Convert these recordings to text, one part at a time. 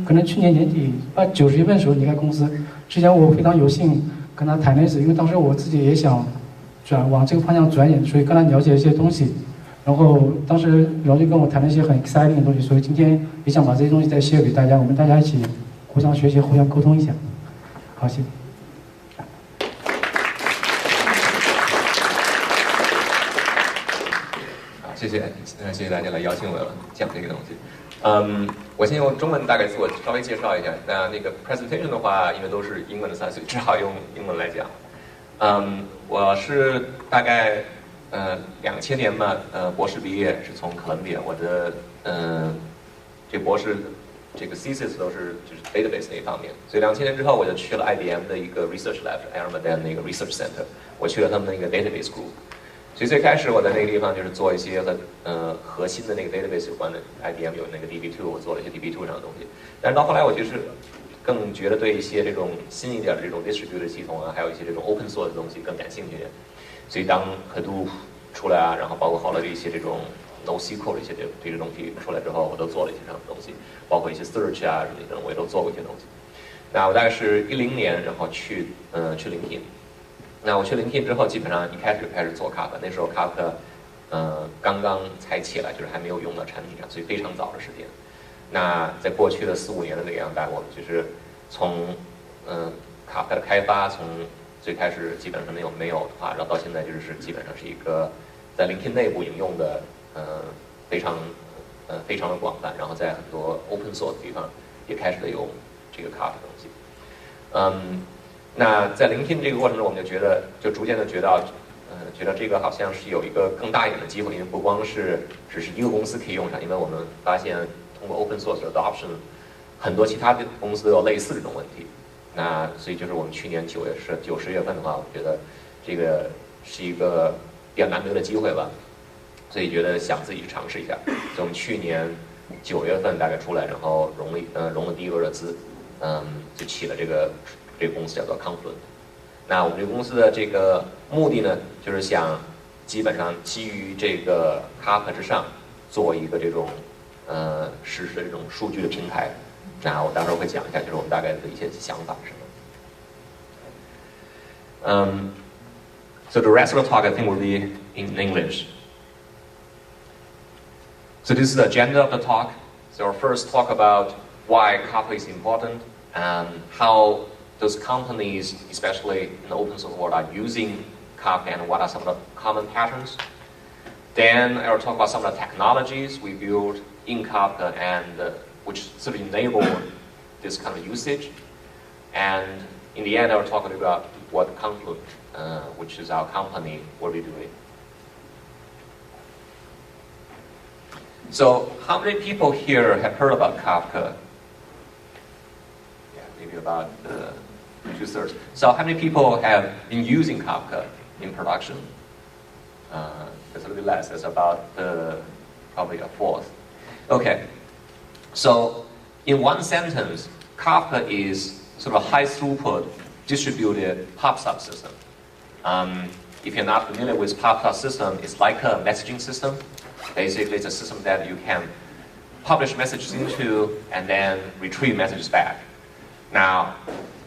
可能去年年底9月份的时候离开公司，之前我非常有幸跟他谈了一次，因为当时我自己也想往这个方向转一点，所以跟他了解一些东西。然后当时然后就跟我谈了一些很 exciting 的东西，所以今天也想把这些东西再 share 给大家，我们大家一起互相学习、互相沟通一下。好，谢谢。好，谢谢大家来邀请我讲这个东西。我先用中文大概自我稍微介绍一下。那个 presentation 的话，因为都是英文的所以只好用英文来讲。我是大概2000年嘛，博士毕业是从哥伦比亚，我的这博士这个 thesis 都是就是 database 那一方面，所以2000年之后我就去了 IBM 的一个 research lab， Armadan 那个 research center， 我去了他们那个 database group。所以最开始我在那个地方就是做一些核心的那个 database 有关的 ，IBM 有那个 DB2， 我做了一些 DB2 上的东西。但是到后来我就是更觉得对一些这种新一点的这种 distributed 系统啊，还有一些这种 open source 的东西更感兴趣。所以当 Hadoop 出来啊，然后包括后来的一些这种 NoSQL 的一些这个东西出来之后，我都做了一些这样的东西，包括一些 search 啊什么的，我也都做过一些东西。那我大概是10年，然后去LinkedIn。那我去 LinkedIn 之后，基本上一开始就开始做 Kafka， 那时候 Kafka 刚刚才起来，就是还没有用到产品上，所以非常早的时间。那在过去的4、5年的那个样代，我们就是从Kafka 的开发，从最开始基本上没有的话，然后到现在就是基本上是一个在 LinkedIn 内部应用的非常的广泛，然后在很多 open source 的地方也开始的用这个 Kafka 的东西。那在聆听这个过程中，我们就逐渐的觉得这个好像是有一个更大一点的机会，因为不光是只是一个公司可以用上，因为我们发现通过 open source adoption， 很多其他的公司都有类似这种问题。那所以就是我们去年9、10月份的话，我觉得这个是一个比较难得的机会吧，所以觉得想自己去尝试一下。所以我们去年9月份大概出来，然后融了第一轮的资，就起了这个公司叫做 Confluent。那我们这个公司的这个目的呢，就是想基本上基于这个 Kafka 之上做一个这种实时的这种数据的平台。那我待会儿会讲一下，就是我们大概的一些想法是什么。So the rest of the talk I think will be in English. So this is the agenda of the talk. So I'll first talk about why Kafka is important and how those companies, especially in the open source world, are using Kafka and what are some of the common patterns. Then I will talk about some of the technologies we build in Kafka and which sort of enable this kind of usage. And in the end, I will talk about what Confluent, which is our company, will be doing. So how many people here have heard about Kafka? Yeah, maybe about 2/3. So how many people have been using Kafka in production? It's a little bit less. It's about probably a fourth. Okay. So in one sentence, Kafka is sort of a high throughput distributed pub sub system. If you're not familiar with pub sub system, it's like a messaging system. Basically, it's a system that you can publish messages into and then retrieve messages back. Now,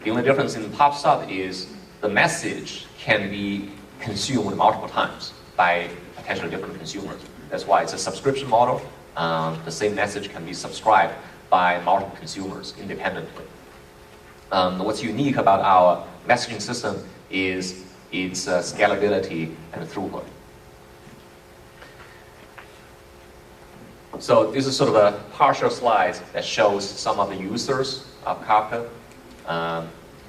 the only difference in pub sub is the message can be consumed multiple times by potentially different consumers. That's why it's a subscription model. The same message can be subscribed by multiple consumers independently. What's unique about our messaging system is its scalability and throughput. So this is sort of a partial slide that shows some of the users of Kafka.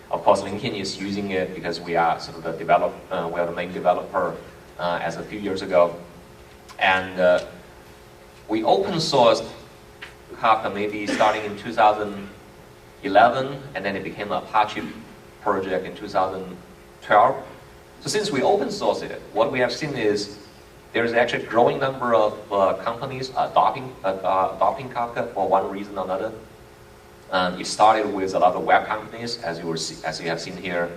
Of course, LinkedIn is using it because we are sort of we are the main developer as a few years ago, and we open sourced Kafka maybe starting in 2011, and then it became an Apache project in 2012. So since we open sourced it, what we have seen is there's actually a growing number of companies adopting Kafka for one reason or another. It started with a lot of web companies, as you have seen here,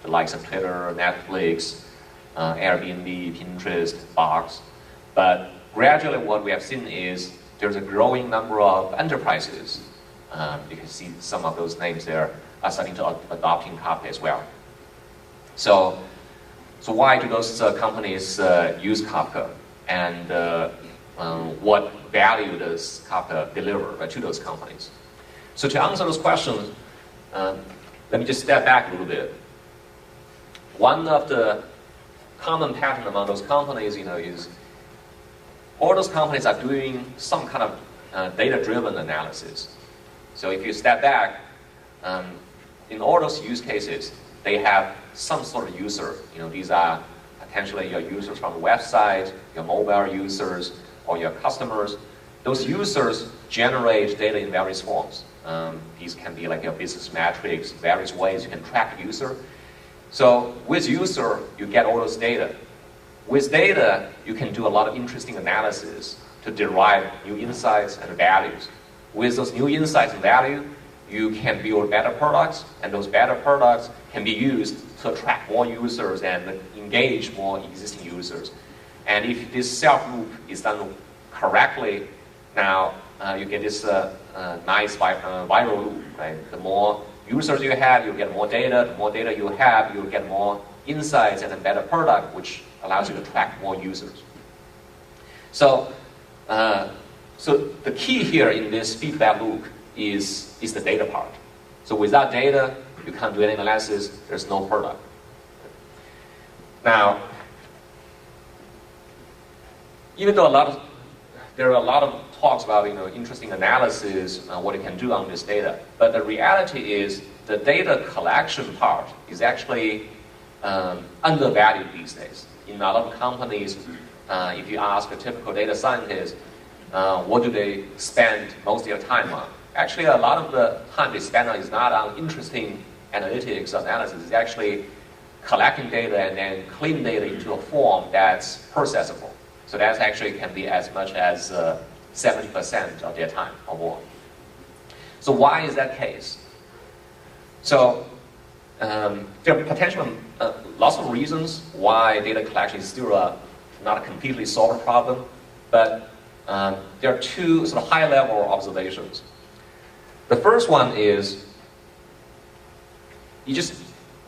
the likes of Twitter, Netflix, Airbnb, Pinterest, Box. But gradually what we have seen is there's a growing number of enterprises You can see some of those names there are starting to adopting Kafka as well. So why do those companies use Kafka? And what value does Kafka deliver to those companies? So to answer those questions, let me just step back a little bit. One of the common pattern among those companies, is all those companies are doing some kind of data-driven analysis. So if you step back, in all those use cases, they have some sort of user. These are potentially your users from the website, your mobile users, or your customers. Those users generate data in various forms. These can be like your business metrics, various ways you can track the user. So with user, you get all those data. With data, you can do a lot of interesting analysis to derive new insights and values. With those new insights and value, you can build better products, and those better products can be used to attract more users and engage more existing users. And if this self-loop is done correctly, now you get this nice viral loop, right? The more users you have, you get more data. The more data you have, you get more insights and a better product, which allows you to attract more users. So the key here in this feedback loop is the data part. So without data, you can't do any analysis. There's no product. Now, even though there are a lot of talks about interesting analysis, what it can do on this data, but the reality is the data collection part is actually undervalued these days. In a lot of companies, if you ask a typical data scientist, what do they spend most of their time on? Actually, a lot of the time they spend on is not on interesting analytics or analysis. It's actually collecting data and then clean data into a form that's processable. So that actually can be as much as 70% of their time or more. So why is that case? So there are potentially lots of reasons why data collection is still not a completely solved problem, but there are two sort of high-level observations. The first one is,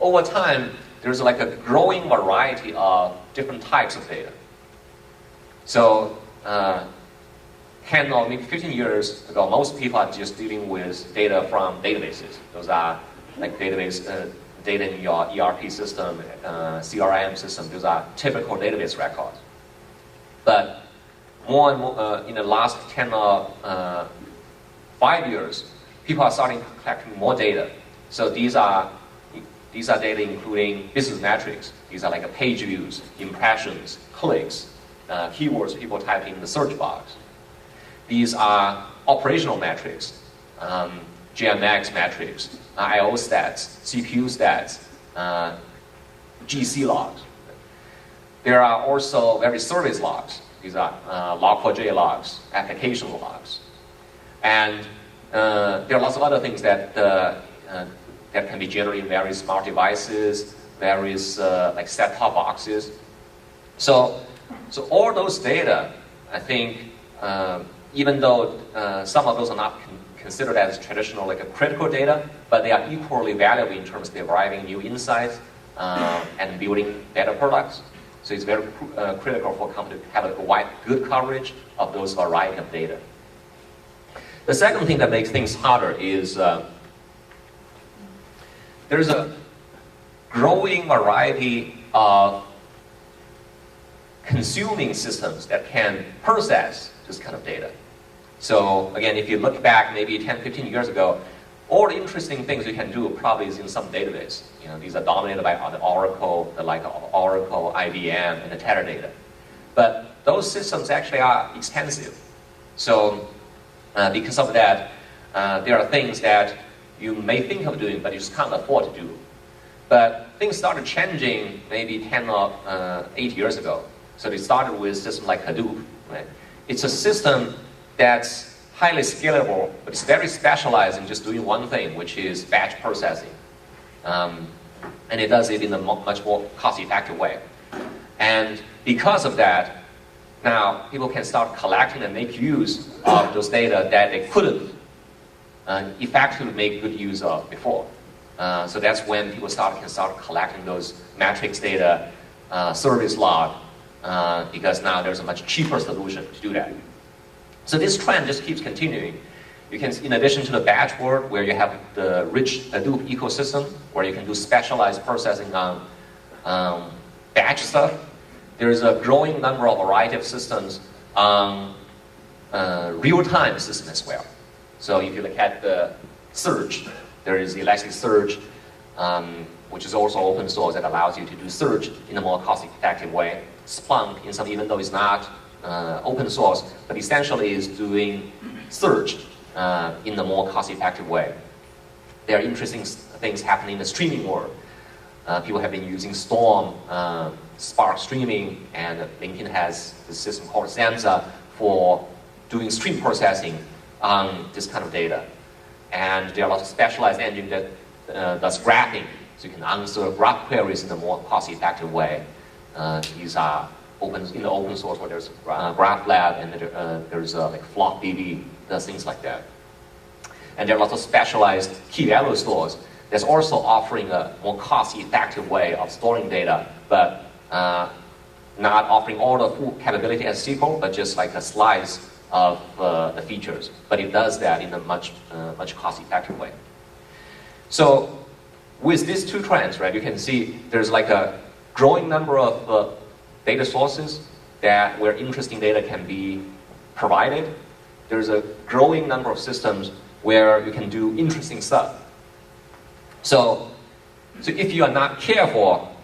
over time, there's like a growing variety of different types of data. So 10 or maybe 15 years ago, most people are just dealing with data from databases. Those are like database data in your ERP system, CRM system. Those are typical database records. But more and more in the last 10 or 5 years, people are starting collecting more data. So these are data including business metrics. These are like page views, impressions, clicks, keywords people type in the search box. These are operational metrics, GMX metrics, I/O stats, CPU stats, GC logs. There are also various service logs. These are log4j logs, application logs. And there are lots of other things that can be generated in various smart devices, various like set-top boxes. So all those data, I think, even though some of those are not considered as traditional like a critical data, but they are equally valuable in terms of deriving new insights and building better products. So it's very critical for a company to have a good coverage of those variety of data. The second thing that makes things harder is there's a growing variety of consuming systems that can process this kind of data. So again, if you look back maybe 10, 15 years ago, all the interesting things you can do probably is in some database. These are dominated by the Oracle, Oracle, IBM, and the Teradata. But those systems actually are expensive. So because of that, there are things that you may think of doing, but you just can't afford to do. But things started changing maybe 10 or 8 years ago. So they started with a system like Hadoop. Right? It's a system that's highly scalable, but it's very specialized in just doing one thing, which is batch processing. And it does it in a much more cost-effective way. And because of that, now people can start collecting and make use of those data that they couldn't effectively make good use of before. So that's when people can start collecting those metrics data, service log, because now there's a much cheaper solution to do that. So this trend just keeps continuing. You can, in addition to the batch world, where you have the rich Hadoop ecosystem, where you can do specialized processing on batch stuff, there is a growing number of variety of systems on real-time system as well. So if you look at the search, there is Elasticsearch, which is also open source that allows you to do search in a more cost-effective way. Splunk, even though it's not open source, but essentially is doing search in a more cost-effective way. There are interesting things happening in the streaming world. People have been using Storm, Spark streaming, and LinkedIn has a system called Zenza for doing stream processing on this kind of data. And there are a lot of specialized engines that does graphing, so you can answer graph queries in a more cost-effective way. These are in the open source, where there's GraphLab and there's like FlockDB, does things like that. And there are lots of specialized key value stores that's also offering a more cost-effective way of storing data, but not offering all the full capability as SQL, but just like a slice of the features. But it does that in a much cost-effective way. So with these two trends, right, you can see there's like a growing number of data sources where interesting data can be provided. There's a growing number of systems where you can do interesting stuff. So if you are not careful,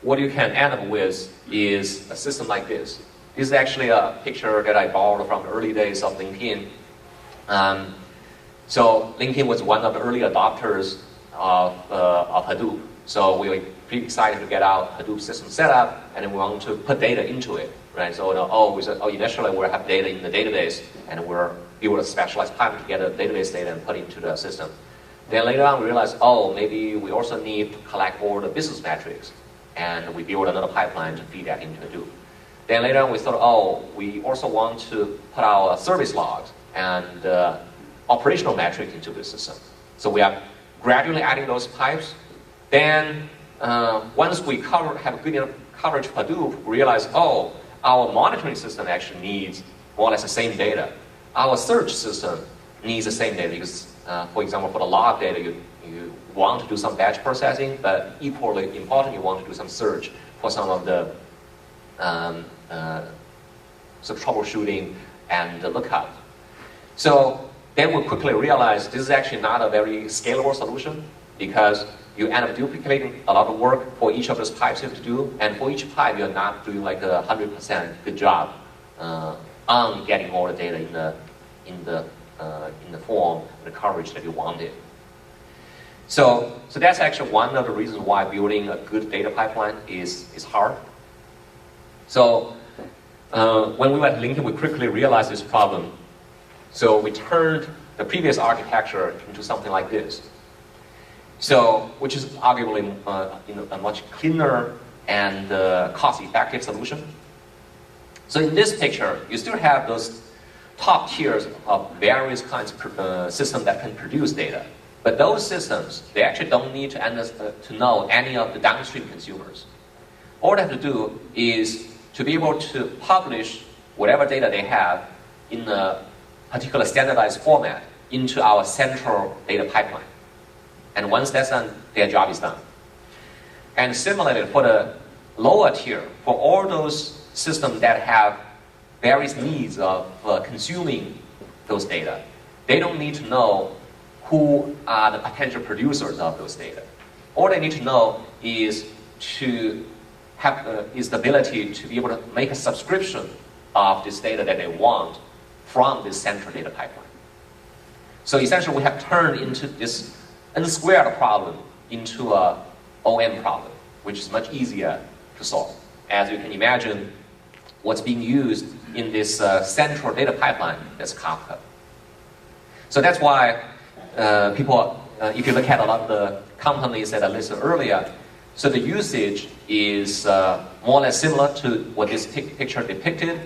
what you can end up with is a system like this. This is actually a picture that I borrowed from the early days of LinkedIn. So LinkedIn was one of the early adopters of Hadoop. So we were pretty excited to get our Hadoop system set up, and then we want to put data into it, right? So we said, initially we'll have data in the database, and we'll build a specialized pipeline to get the database data and put it into the system. Then later on we realized, maybe we also need to collect all the business metrics, and we built another pipeline to feed that into Hadoop. Then later on we thought, we also want to put our service logs and operational metrics into the system. So we are gradually adding those pipes. Then once we have good enough coverage for Hadoop, we realize, our monitoring system actually needs more or less the same data. Our search system needs the same data because, for example, for the log data, you want to do some batch processing, but equally important, you want to do some search for some of the troubleshooting and the lookup. So then we quickly realized this is actually not a very scalable solution, because you end up duplicating a lot of work for each of those pipes you have to do, and for each pipe you're not doing like 100% good job on getting all the data in the form, the coverage that you wanted. So that's actually one of the reasons why building a good data pipeline is hard. So when we went to LinkedIn, we quickly realized this problem. So we turned the previous architecture into something like this. So, which is arguably a much cleaner and cost-effective solution. So in this picture, you still have those top tiers of various kinds of systems that can produce data. But those systems, they actually don't need to know any of the downstream consumers. All they have to do is to be able to publish whatever data they have in a particular standardized format into our central data pipeline. And once that's done, their job is done. And similarly, for the lower tier, for all those systems that have various needs of consuming those data, they don't need to know who are the potential producers of those data. All they need to know is to have the ability to be able to make a subscription of this data that they want from this central data pipeline. So essentially, we have turned into this n-squared problem into a OM problem, which is much easier to solve. As you can imagine, what's being used in this central data pipeline is Kafka. So that's why people, if you look at a lot of the companies that I listed earlier, so the usage is more or less similar to what this picture depicted.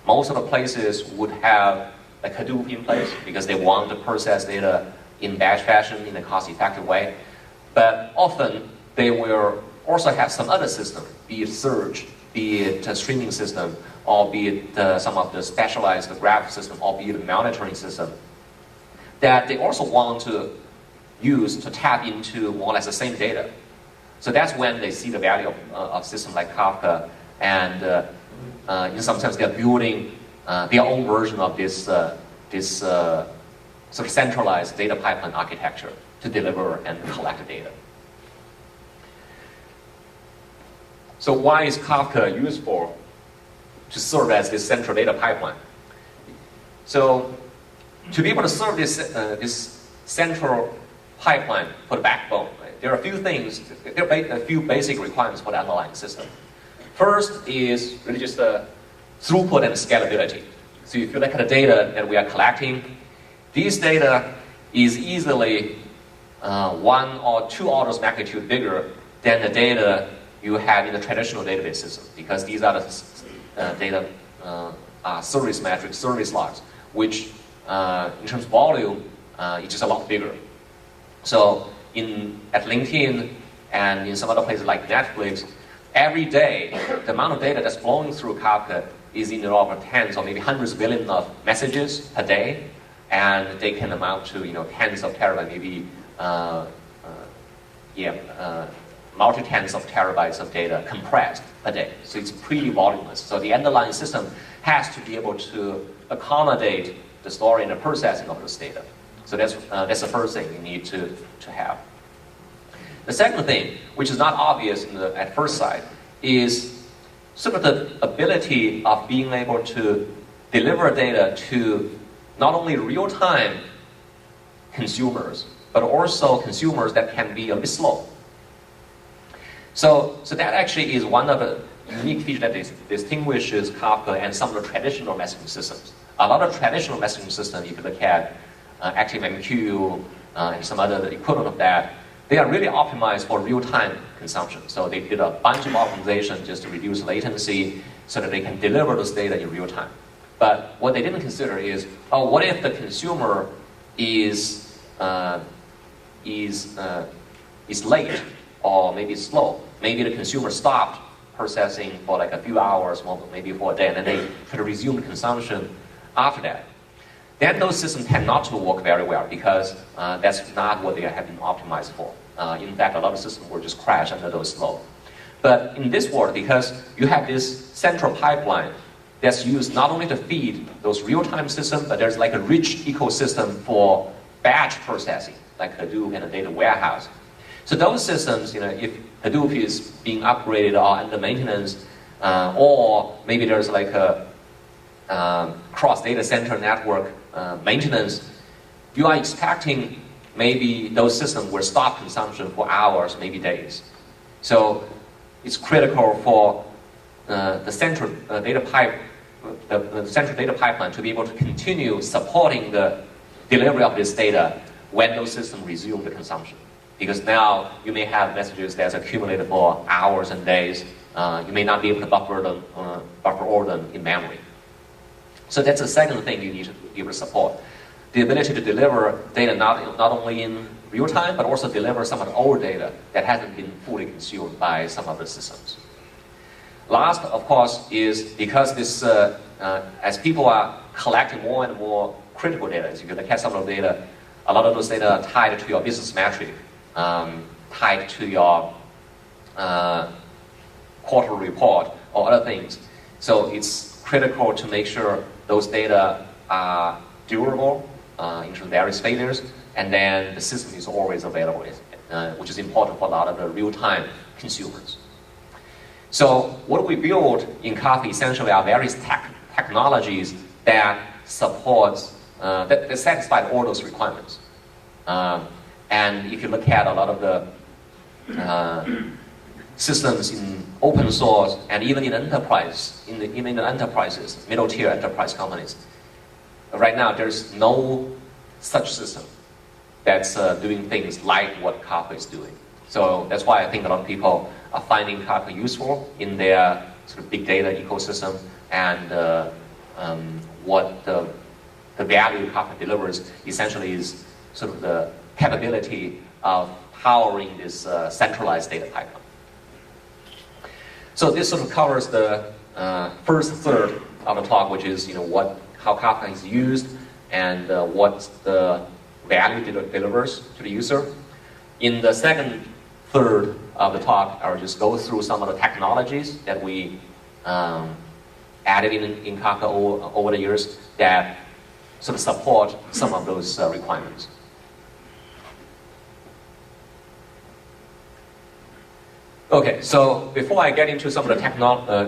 Most of the places would have like Hadoop in place because they want to process data in batch fashion in a cost-effective way. But often they will also have some other system, be it search, be it a streaming system, or be it some of the specialized graph system, or be it a monitoring system, that they also want to use to tap into more or less the same data. So that's when they see the value of systems like Kafka, and in some sense they're building their own version of this sort of centralized data pipeline architecture to deliver and collect data. So why is Kafka useful to serve as this central data pipeline? So to be able to serve this central pipeline for the backbone, right, there are a few things, there are a few basic requirements for the underlying system. First is really just the throughput and scalability. So if you look at the data that we are collecting, this data is easily 1 or 2 orders of magnitude bigger than the data you have in the traditional database system, because these are the data service metrics, service logs, which in terms of volume, it's just a lot bigger. So at LinkedIn and in some other places like Netflix, every day the amount of data that's flowing through Kafka is in the order of tens or maybe hundreds of billions of messages per day, and they can amount to tens of terabytes, maybe multi-tens of terabytes of data compressed per day. So it's pretty voluminous. So the underlying system has to be able to accommodate the storing and the processing of this data. So that's the first thing you need to have. The second thing, which is not obvious at first sight, is sort of the ability of being able to deliver data to not only real-time consumers, but also consumers that can be a bit slow. So that actually is one of the unique features that distinguishes Kafka and some of the traditional messaging systems. A lot of traditional messaging systems, if you look at ActiveMQ and some other equivalent of that, they are really optimized for real-time consumption. So they did a bunch of optimization just to reduce latency so that they can deliver this data in real time. But what they didn't consider is, what if the consumer is late or maybe slow? Maybe the consumer stopped processing for like a few hours, maybe for a day, and then they try to resume consumption after that. Then those systems tend not to work very well because that's not what they have been optimized for. In fact, a lot of systems will just crash under those load. But in this world, because you have this central pipeline that's used not only to feed those real-time systems, but there's like a rich ecosystem for batch processing, like Hadoop and a data warehouse. So those systems, if Hadoop is being upgraded or under maintenance, or maybe there's like a cross data center network maintenance, you are expecting maybe those systems will stop consumption for hours, maybe days. So it's critical for the central data pipeline to be able to continue supporting the delivery of this data when those systems resume the consumption. Because now you may have messages that's accumulated for hours and days. You may not be able to buffer all them in memory. So that's the second thing you need to be able to support. The ability to deliver data not only in real time, but also deliver some of the old data that hasn't been fully consumed by some other systems. Last, of course, is because this, as people are collecting more and more critical data, as you can look at some of the data, a lot of those data are tied to your business metric, tied to your quarterly report or other things. So it's critical to make sure those data are durable in terms of various failures, and then the system is always available, which is important for a lot of the real-time consumers. So what we build in Kafka essentially are various technologies that supports, that satisfy all those requirements. And if you look at a lot of the systems in open source and even in enterprise, even in the enterprises, middle-tier enterprise companies, right now there's no such system that's doing things like what Kafka is doing. So that's why I think a lot of people are finding Kafka useful in their sort of big data ecosystem, and what the the value Kafka delivers essentially is sort of the capability of powering this centralized data pipeline. So this sort of covers the first third of the talk, which is how Kafka is used and what the value delivers to the user. In the second third of the talk, I'll just go through some of the technologies that we added in Kafka over the years that sort of support some of those requirements. Okay, so before I get into some of the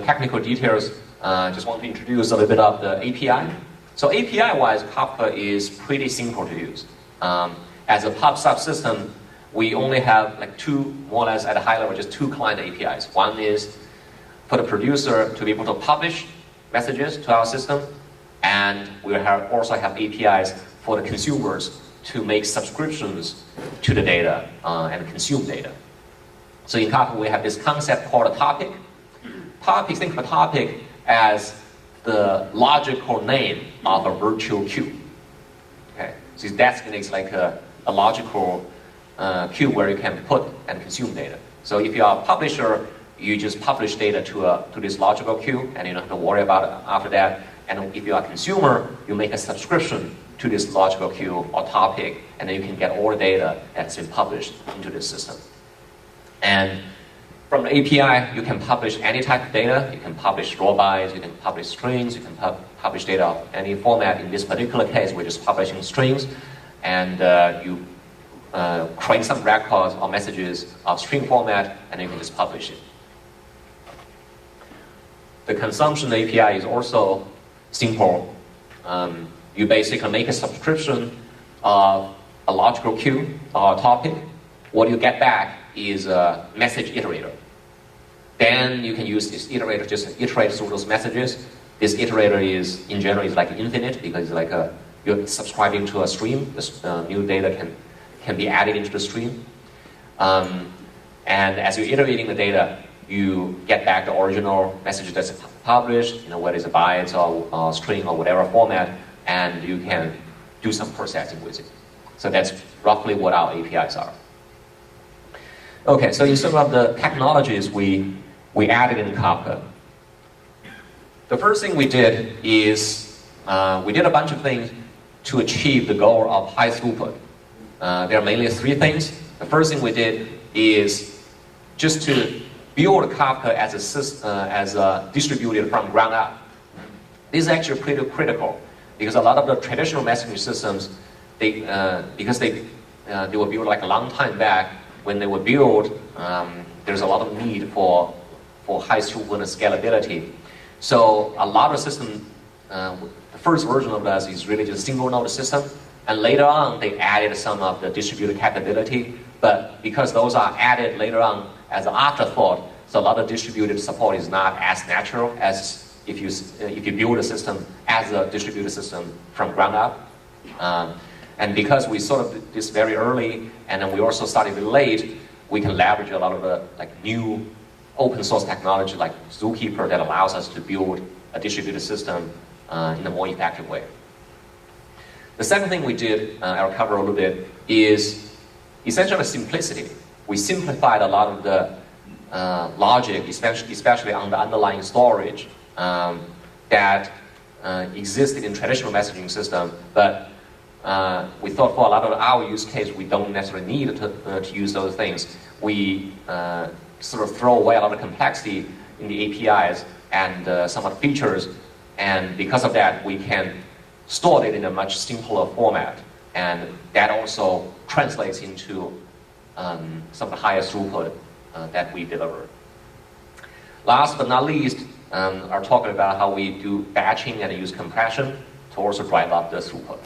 technical details, I just want to introduce a little bit of the API. So API-wise, Kafka is pretty simple to use. As a pub subsystem, we only have like two, more or less at a high level, just two client APIs. One is for the producer to be able to publish messages to our system, and we also have APIs for the consumers to make subscriptions to the data and consume data. So in Kafka, we have this concept called a topic. Think of a topic as the logical name of a virtual queue. Okay, so that's like a logical queue where you can put and consume data. So if you are a publisher, you just publish data to this logical queue, and you don't have to worry about it after that. And if you are a consumer, you make a subscription to this logical queue or topic, and then you can get all the data that's been published into this system. And from the API, you can publish any type of data. You can publish raw bytes, you can publish strings, you can publish data of any format. In this particular case, we're just publishing strings, and you create some records or messages of string format, and you can just publish it. The consumption API is also simple. You basically make a subscription of a logical queue or a topic. What you get back is a message iterator. Then you can use this iterator just to iterate through those messages. This iterator is, in general, is like infinite because it's like you're subscribing to a stream. This new data can be added into the stream. And as you're iterating the data, you get back the original message that's published, whether it's a byte or string or whatever format, and you can do some processing with it. So that's roughly what our APIs are. Okay, so in some of the technologies we added in Kafka, the first thing we did is we did a bunch of things to achieve the goal of high throughput. There are mainly three things. The first thing we did is just to build Kafka as a distributed from ground up. This is actually pretty critical because a lot of the traditional messaging systems, because they were built like a long time back. When they were built, there's a lot of need for high throughput and scalability. So a lot of systems, the first version of this is really just a single node system, and later on they added some of the distributed capability. But because those are added later on as an afterthought, so a lot of distributed support is not as natural as if you build a system as a distributed system from ground up. And because we sort of did this very early, and then we also started late, we can leverage a lot of the new open source technology like Zookeeper that allows us to build a distributed system in a more effective way. The second thing we did, I'll cover a little bit, is essentially simplicity. We simplified a lot of the logic, especially on the underlying storage that existed in traditional messaging system, but we thought for a lot of our use case, we don't necessarily need to use those things. We sort of throw away a lot of complexity in the APIs and some of the features, and because of that, we can store it in a much simpler format, and that also translates into some of the highest throughput that we deliver. Last but not least, I'll talk about how we do batching and use compression to also drive up the throughput.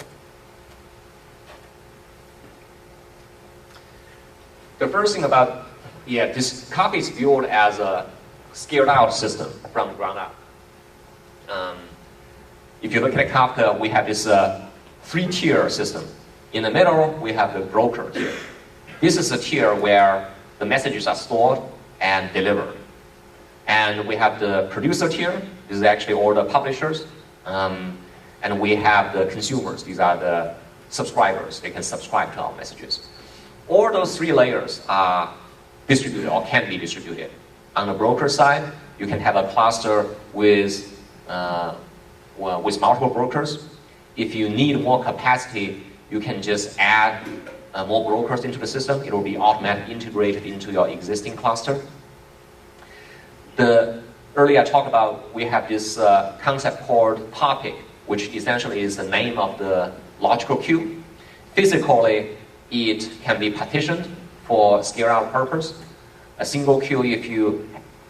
The first thing about, this Kafka is built as a scaled out system from the ground up. If you look at Kafka, we have this three-tier system. In the middle, we have the broker tier. This is a tier where the messages are stored and delivered. And we have the producer tier. This is actually all the publishers. And we have the consumers. These are the subscribers. They can subscribe to our messages. All those three layers are distributed or can be distributed. On the broker side, you can have a cluster with multiple brokers. If you need more capacity, you can just add more brokers into the system. It will be automatically integrated into your existing cluster. Earlier I talked about, we have this concept called topic, which essentially is the name of the logical queue. Physically, it can be partitioned for scale-out purpose. A single queue, if you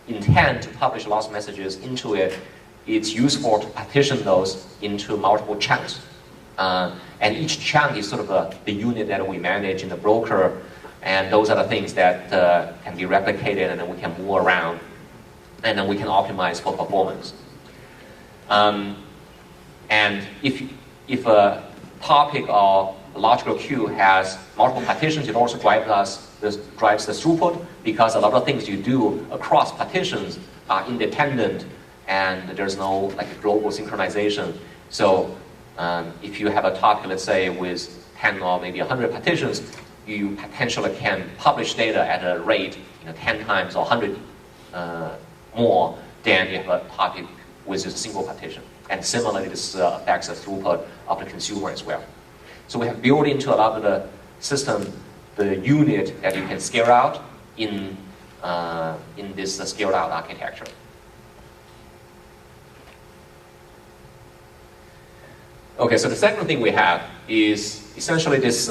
intend to publish lots of messages into it, it's useful to partition those into multiple chunks. And each chunk is sort of the unit that we manage in the broker, and those are the things that can be replicated, and then we can move around, and then we can optimize for performance. And if a topic or a logical queue has multiple partitions, it also drives the throughput, because a lot of things you do across partitions are independent, and there's no global synchronization. So if you have a topic, let's say, with 10 or maybe 100 partitions, you potentially can publish data at a rate 10 times or 100 more than if a topic with a single partition. And similarly, this affects the throughput of the consumer as well. So we have built into a lot of the system the unit that you can scale out in this scaled out architecture. Okay, so the second thing we have is essentially this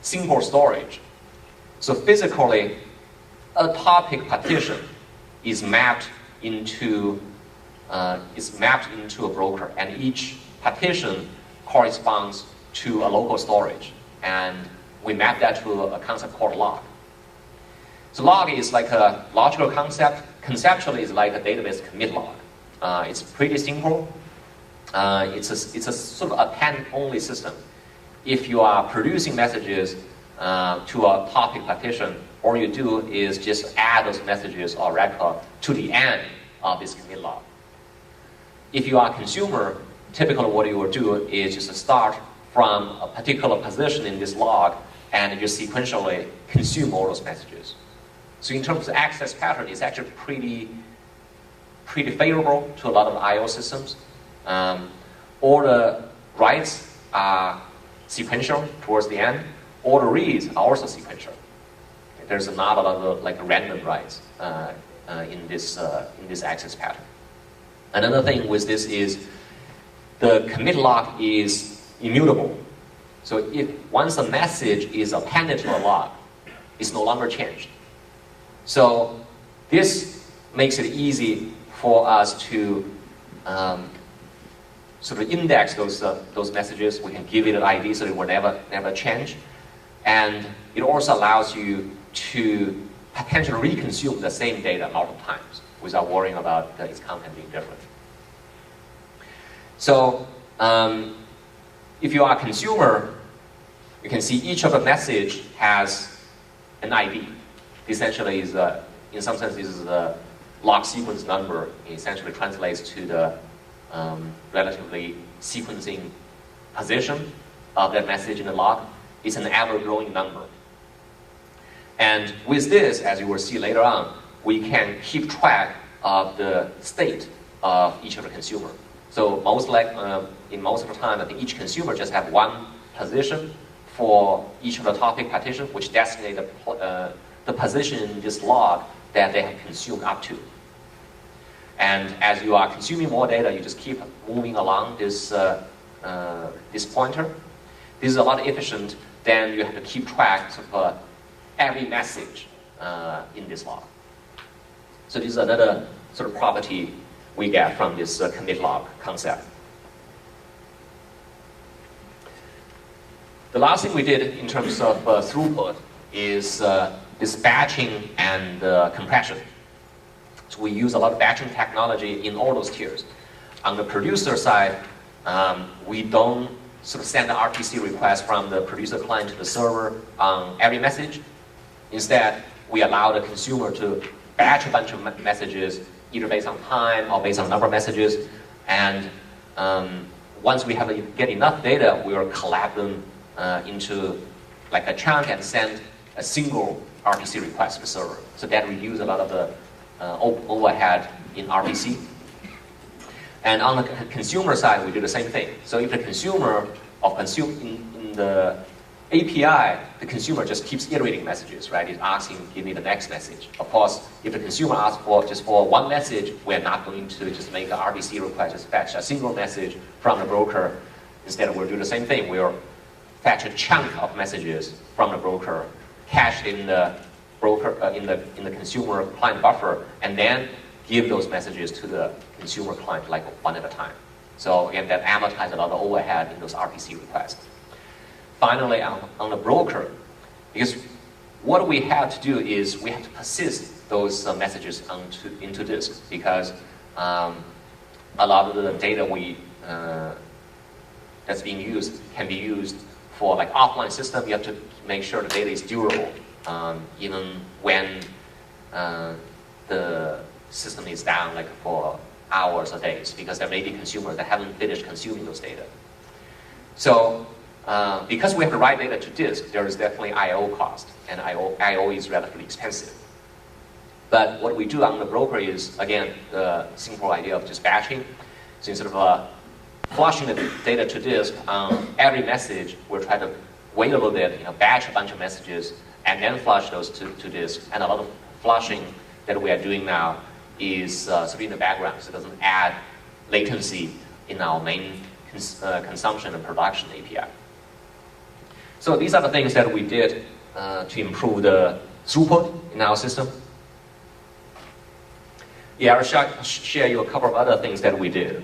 simple storage. So physically, a topic partition is mapped into a broker, and each partition corresponds to a local storage, and we map that to a concept called log. So log is like a logical concept. Conceptually, it's like a database commit log. It's pretty simple. It's a sort of append-only system. If you are producing messages to a topic partition, all you do is just add those messages or record to the end of this commit log. If you are a consumer, typically what you will do is just start from a particular position in this log and just sequentially consume all those messages. So in terms of access pattern, it's actually pretty favorable to a lot of I/O systems. All the writes are sequential towards the end. All the reads are also sequential. There's not a lot of random writes in this access pattern. Another thing with this is the commit log is immutable. So if once a message is appended to a log, it's no longer changed. So this makes it easy for us to sort of index those messages. We can give it an ID so it will never change. And it also allows you to potentially reconsume the same data multiple times without worrying about its content being different. So if you are a consumer, you can see each of the message has an ID. Essentially, in some sense, is the log sequence number. It essentially translates to the relatively sequencing position of that message in the log. It's an ever-growing number. And with this, as you will see later on, we can keep track of the state of each of the consumer. So in most of the time, I think each consumer just have one position for each of the topic partition, which designate the position in this log that they have consumed up to. And as you are consuming more data, you just keep moving along this pointer. This is a lot efficient than you have to keep track of every message in this log. So this is another sort of property we get from this commit log concept. The last thing we did in terms of throughput is this batching and compression. So we use a lot of batching technology in all those tiers. On the producer side, we don't sort of send the RPC request from the producer client to the server on every message. Instead, we allow the consumer to batch a bunch of messages, either based on time or based on number of messages. And once we get enough data, we will collect them into like a chunk and send a single RPC request to the server. So that reduces a lot of the overhead in RPC. And on the consumer side, we do the same thing. So if the consumer in the API, the consumer just keeps iterating messages, right? It's asking, give me the next message. Of course, if the consumer asks just for one message, we're not going to just make an RPC request, just fetch a single message from the broker. Instead, we'll do the same thing. We'll fetch a chunk of messages from the broker, cache in the broker in the consumer client buffer, and then give those messages to the consumer client like one at a time. So again, that amortizes a lot of overhead in those RPC requests. Finally, on the broker, because what we have to do is we have to persist those messages into disk, because a lot of the data that's being used can be used for like offline system. You have to make sure the data is durable, even when the system is down like for hours or days, because there may be consumers that haven't finished consuming those data. So because we have to write data to disk, there is definitely I/O cost, and I/O is relatively expensive. But what we do on the broker is, again, the simple idea of just batching. So instead of flushing the data to disk on every message, we'll try to wait a little bit, batch a bunch of messages, and then flush those to disk. And a lot of flushing that we are doing now is sort of in the background, so it doesn't add latency in our main consumption and production API. So these are the things that we did to improve the throughput in our system. Yeah, I'll share you a couple of other things that we did.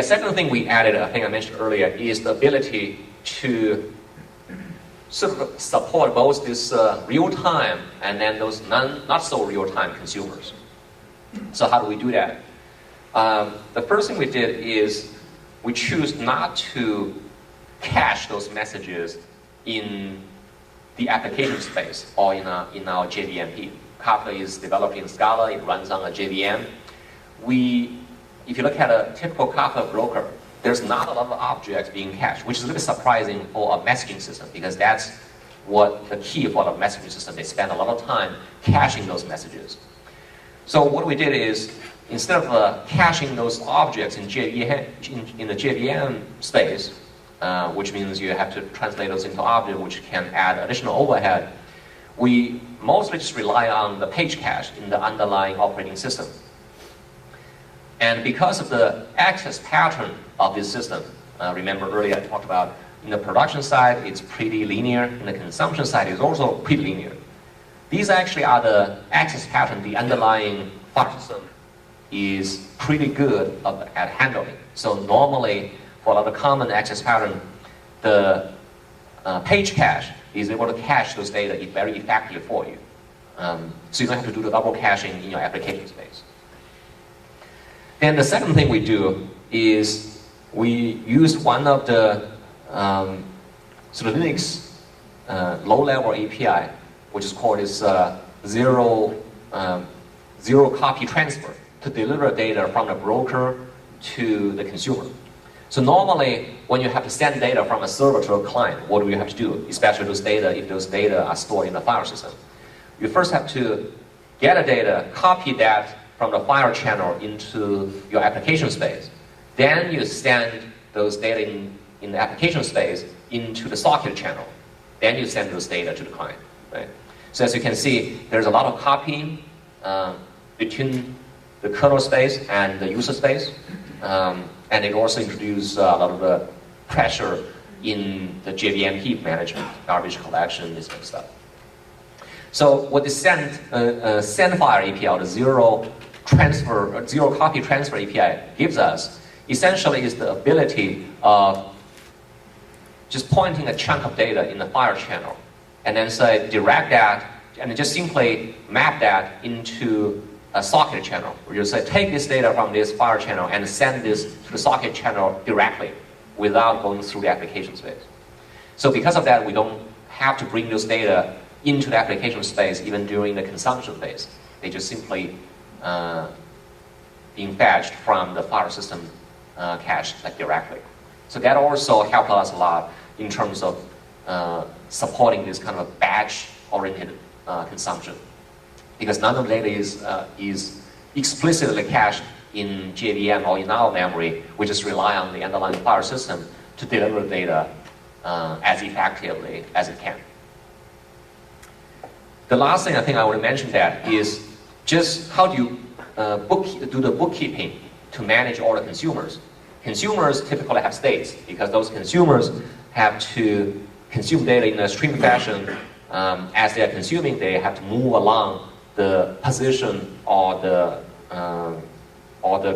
Second thing we added, I think I mentioned earlier, is the ability to sort of support both this real-time and then those not so real-time consumers. So how do we do that? The first thing we did is we choose not to cache those messages in the application space or in our JVM. Kafka is developed in Scala, it runs on a JVM. If you look at a typical Kafka broker, there's not a lot of objects being cached, which is a little surprising for a messaging system, because that's what the key for a messaging system. They spend a lot of time caching those messages. So what we did is, instead of caching those objects in the JVM space, which means you have to translate those into objects, which can add additional overhead, we mostly just rely on the page cache in the underlying operating system. And because of the access pattern of this system, remember earlier I talked about in the production side, it's pretty linear. In the consumption side, it's also pretty linear. These actually are the access pattern the underlying file system is pretty good at handling. So normally, for a lot of common access pattern, the page cache is able to cache those data very effectively for you. So you don't have to do the double caching in your application space. Then the second thing we do is we use one of the sort of Linux low-level API, which is called zero copy transfer, to deliver data from the broker to the consumer. So normally, when you have to send data from a server to a client, what do you have to do? Especially those data, if those data are stored in the file system. You first have to get the data, copy that from the file channel into your application space. Then you send those data in the application space into the socket channel. Then you send those data to the client, right? So as you can see, there's a lot of copying between the kernel space and the user space. And it also introduces a lot of the pressure in the JVM heap management, garbage collection, this kind of stuff. So what the send file API, or the zero copy transfer API gives us, essentially is the ability of just pointing a chunk of data in the file channel, and then say direct that, and just simply map that into a socket channel, where you say take this data from this file channel and send this to the socket channel directly without going through the application space. So because of that, we don't have to bring those data into the application space even during the consumption phase. They just simply being fetched from the file system cache like directly. So that also helped us a lot in terms of supporting this kind of batch-oriented consumption, because none of the data is explicitly cached in JVM or in our memory. We just rely on the underlying file system to deliver data as effectively as it can. The last thing I think I want to mention that is just how do you do the bookkeeping to manage all the consumers. Consumers typically have states because those consumers have to consume data in a stream fashion. As they are consuming, they have to move along the position or the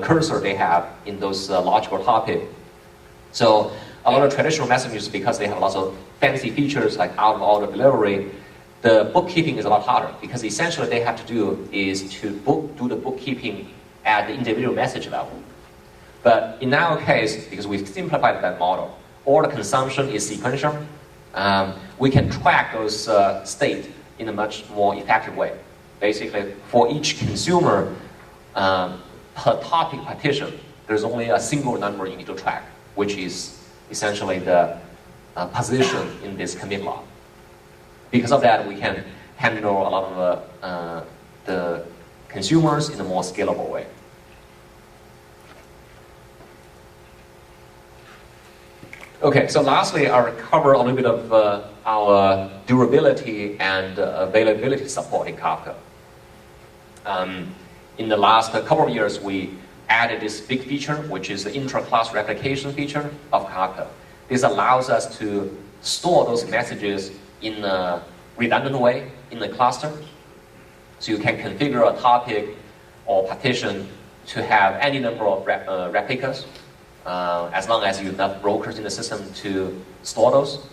cursor they have in those logical topics. So a lot of traditional messages, because they have lots of fancy features like out-of-order delivery, the bookkeeping is a lot harder, because essentially they have to do is to do the bookkeeping at the individual message level. But in our case, because we've simplified that model, all the consumption is sequential. We can track those states in a much more effective way. Basically, for each consumer per topic partition, there's only a single number you need to track, which is essentially the position in this commit log. Because of that, we can handle a lot of the consumers in a more scalable way. Okay, so lastly, I'll cover a little bit of our durability and availability support in Kafka. In the last couple of years, we added this big feature, which is the intra-class replication feature of Kafka. This allows us to store those messages in a redundant way in the cluster. So you can configure a topic or partition to have any number of replicas, as long as you have enough brokers in the system to store those.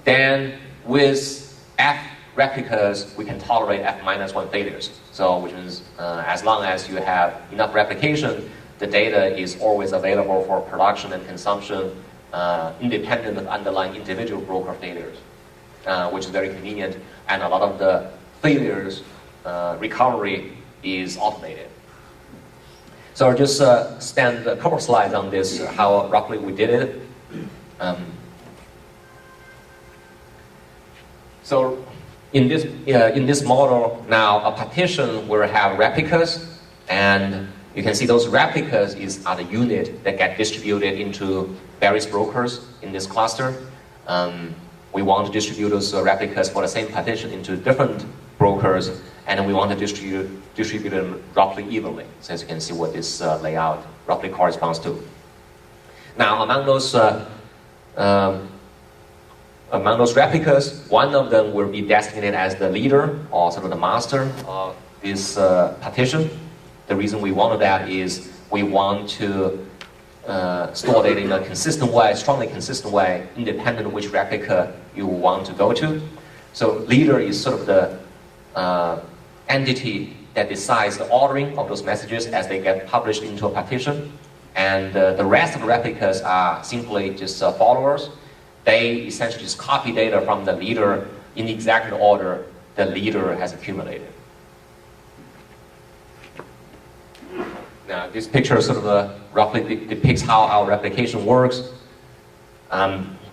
Then with F replicas, we can tolerate F-1 failures. So which means as long as you have enough replication, the data is always available for production and consumption, independent of underlying individual broker failures, which is very convenient. And a lot of the failures recovery is automated. So I'll just spend a couple slides on this, how roughly we did it. So in this model now, a partition will have replicas, and you can see those replicas are the unit that get distributed into various brokers in this cluster. We want to distribute those replicas for the same partition into different brokers, and then we want to distribute them roughly evenly. So as you can see what this layout roughly corresponds to. Now among those replicas, one of them will be designated as the leader or sort of the master of this partition. The reason we wanted that is we want to store data in a consistent way, strongly consistent way, independent of which replica you want to go to. So leader is sort of the entity that decides the ordering of those messages as they get published into a partition. And the rest of the replicas are simply just followers. They essentially just copy data from the leader in the exact order the leader has accumulated. Now, this picture sort of roughly depicts how our replication works.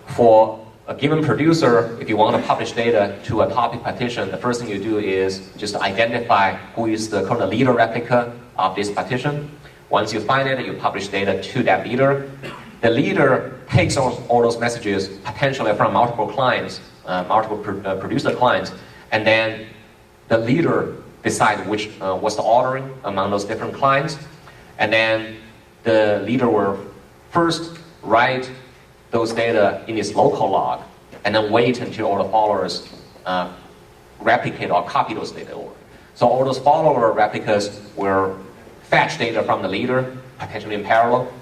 For a given producer, if you want to publish data to a topic partition, the first thing you do is just identify who is the current leader replica of this partition. Once you find it, you publish data to that leader. The leader takes all those messages, potentially from multiple clients, multiple producer clients, and then the leader decides what's the ordering among those different clients. And then the leader will first write those data in its local log, and then wait until all the followers replicate or copy those data over. So all those follower replicas will fetch data from the leader, potentially in parallel.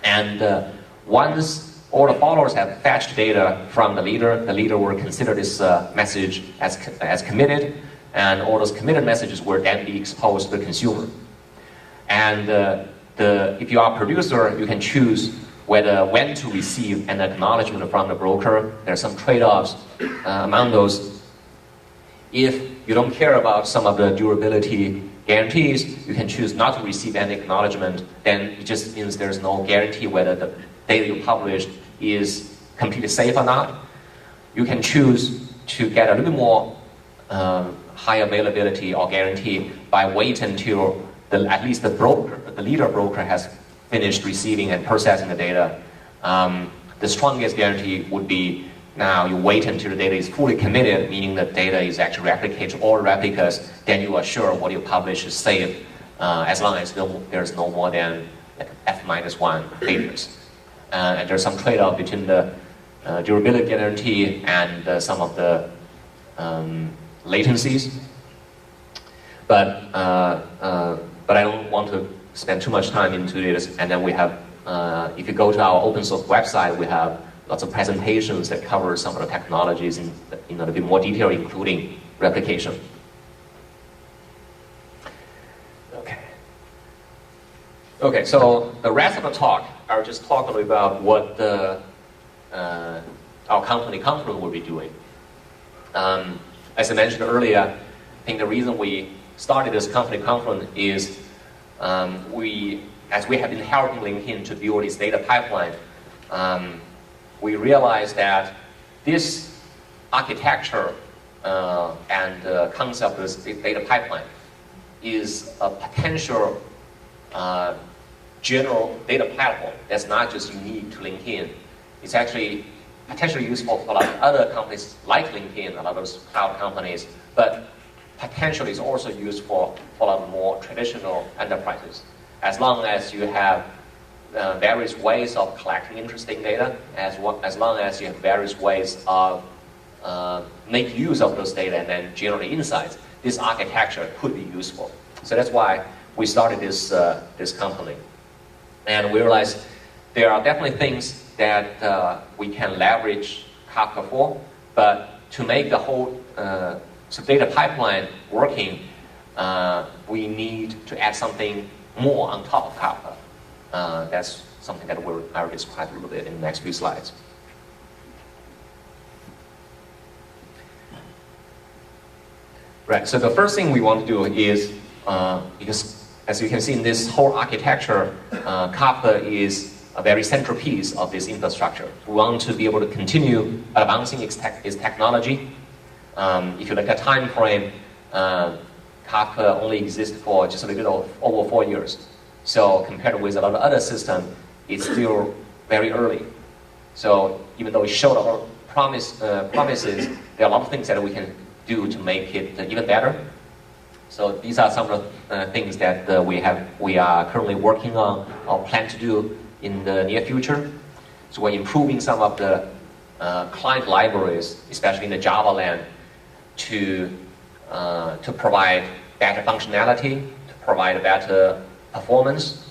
And once all the followers have fetched data from the leader will consider this message as committed, and all those committed messages will then be exposed to the consumer. And if you are a producer, you can choose when to receive an acknowledgement from the broker. There are some trade-offs among those. If you don't care about some of the durability guarantees, you can choose not to receive any acknowledgement. Then it just means there's no guarantee whether the data you published is completely safe or not. You can choose to get a little bit more high availability or guarantee by waiting until at least the leader broker has finished receiving and processing the data. The strongest guarantee would be now you wait until the data is fully committed, meaning the data is actually replicated to all replicas, then you are sure what you publish is safe, as long as there's no more than like F-1 failures. And there's some trade-off between the durability guarantee and some of the latencies. But I don't want to spend too much time into this. And then we have, if you go to our open source website, we have lots of presentations that cover some of the technologies in a bit more detail, including replication. Okay, so the rest of the talk, I'll just talk a little about what our company Confluent will be doing. As I mentioned earlier, I think the reason we started this company Confluent is as we have been helping LinkedIn to build this data pipeline, we realized that this architecture and concept of this data pipeline is a potential general data platform that's not just unique to LinkedIn. It's actually potentially useful for a lot of other companies like LinkedIn, a lot of those cloud companies, but potentially it's also used for a lot of more traditional enterprises. As long as you have various ways of collecting interesting data, as long as you have various ways of make use of those data and then generate insights, this architecture could be useful. So that's why we started this company. And we realized there are definitely things that we can leverage Kafka for, but to make the whole data pipeline working, we need to add something more on top of Kafka. That's something that I'll describe a little bit in the next few slides. Right, so the first thing we want to do is, because as you can see in this whole architecture, Kafka is a very central piece of this infrastructure. We want to be able to continue advancing its technology. If you look at time frame, Kafka only exists for just a little bit over 4 years. So compared with a lot of other systems, it's still very early. So even though it showed a lot of promises, there are a lot of things that we can do to make it even better. So these are some of the things that we are currently working on or plan to do in the near future. So we're improving some of the client libraries, especially in the Java land, to provide better functionality, to provide better performance.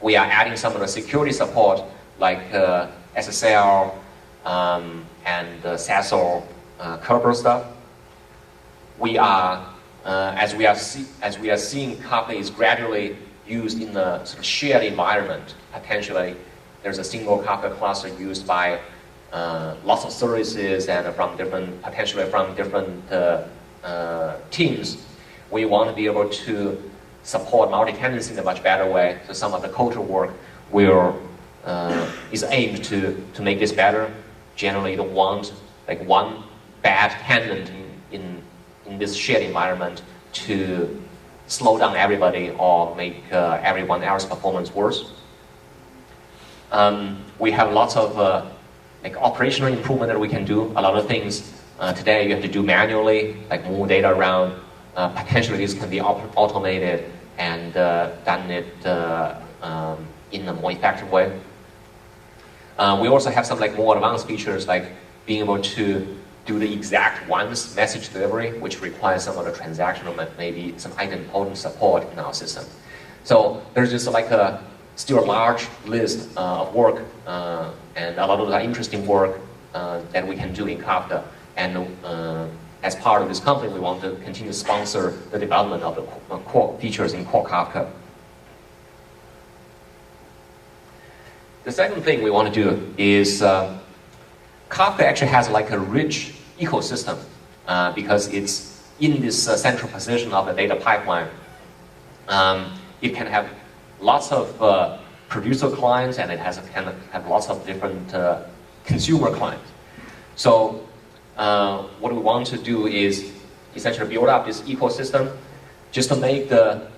We are adding some of the security support like SSL and SASL Kerberos stuff. We are, as we are seeing, Kafka is gradually used in a sort of shared environment. Potentially, there's a single Kafka cluster used by lots of services and potentially from different teams. We want to be able to support multi-tenancy in a much better way. So some of the cultural work is aimed to make this better. Generally, you don't want like one bad tenant in this shared environment to slow down everybody or make everyone else's performance worse. We have lots of like operational improvement that we can do. A lot of things today you have to do manually, like move data around. Potentially this can be automated and done it in a more effective way. We also have some like more advanced features like being able to do the exact once message delivery, which requires some of the transactional, maybe some idempotent support in our system. So there's just like still a large list of work and a lot of the interesting work that we can do in Kafka. And as part of this company, we want to continue to sponsor the development of the core features in core Kafka. The second thing we want to do is Kafka actually has like a rich ecosystem because it's in this central position of the data pipeline. It can have lots of producer clients, and it can have lots of different consumer clients. So what we want to do is essentially build up this ecosystem just to make the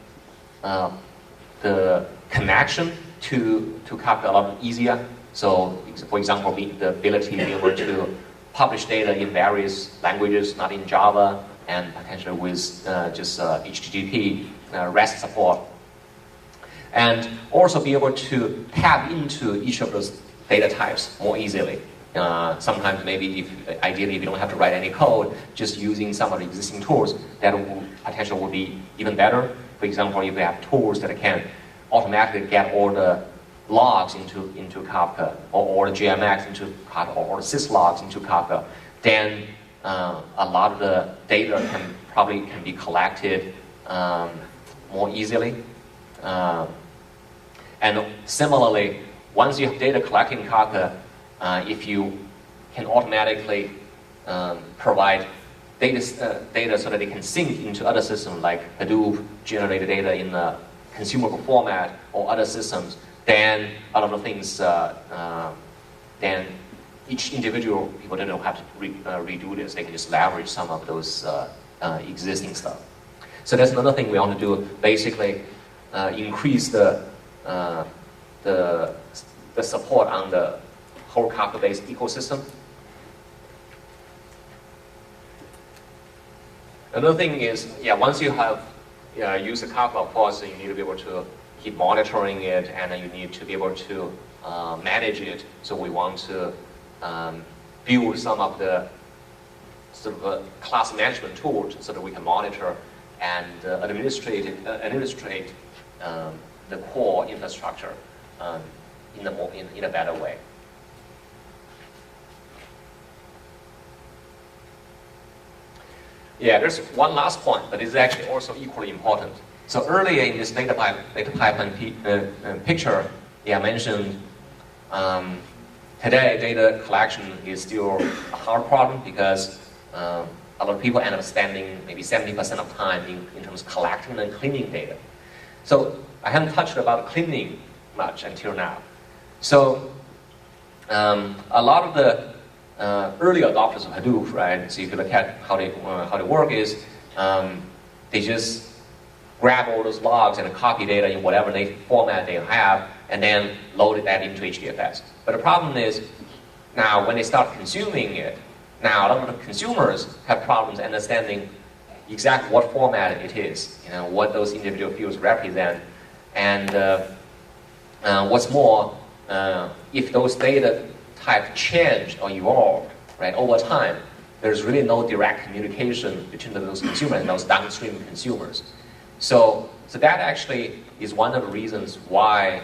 connection to Kafka a lot easier. So, for example, the ability to be able to publish data in various languages, not in Java, and potentially with just HTTP REST support. And also be able to tap into each of those data types more easily. Sometimes maybe ideally if you don't have to write any code, just using some of the existing tools, that will potentially will be even better. For example, if you have tools that can automatically get all the logs into Kafka, or the GMX into Kafka, or the syslogs into Kafka, then a lot of the data can be collected more easily. And similarly, once you have data collected in Kafka, if you can automatically provide data so that they can sync into other systems like Hadoop, generate data in a consumable format, or other systems, then a lot of things, then each individual people don't have to redo this. They can just leverage some of those existing stuff. So that's another thing we want to do. Basically, increase the support on the whole Kafka-based ecosystem. Another thing is, once you have used the Kafka, of course, you need to be able to keep monitoring it, and you need to be able to manage it. So we want to build some of the sort of class management tools so that we can monitor and administrate the core infrastructure in a better way. Yeah, there's one last point, but it's actually also equally important. So earlier in this data pipeline picture, I mentioned today data collection is still a hard problem because a lot of people end up spending maybe 70% of time in terms of collecting and cleaning data. So I haven't touched about cleaning much until now. So a lot of the early adopters of Hadoop, right? So if you look at how they work is they just grab all those logs and copy data in whatever format they have, and then load that into HDFS. But the problem is now when they start consuming it, now a lot of the consumers have problems understanding exactly what format it is, what those individual fields represent, and what's more, if those data type changed or evolved, right, over time, there's really no direct communication between those consumers and those downstream consumers. So that actually is one of the reasons why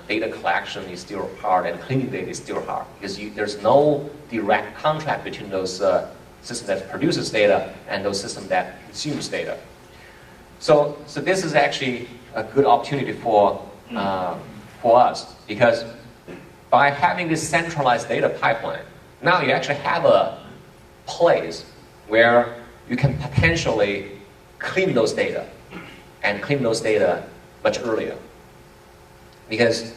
data collection is still hard and cleaning data is still hard, because there's no direct contract between those systems that produces data and those systems that consumes data. So this is actually a good opportunity for us, because by having this centralized data pipeline, now you actually have a place where you can potentially clean those data, and clean those data much earlier. Because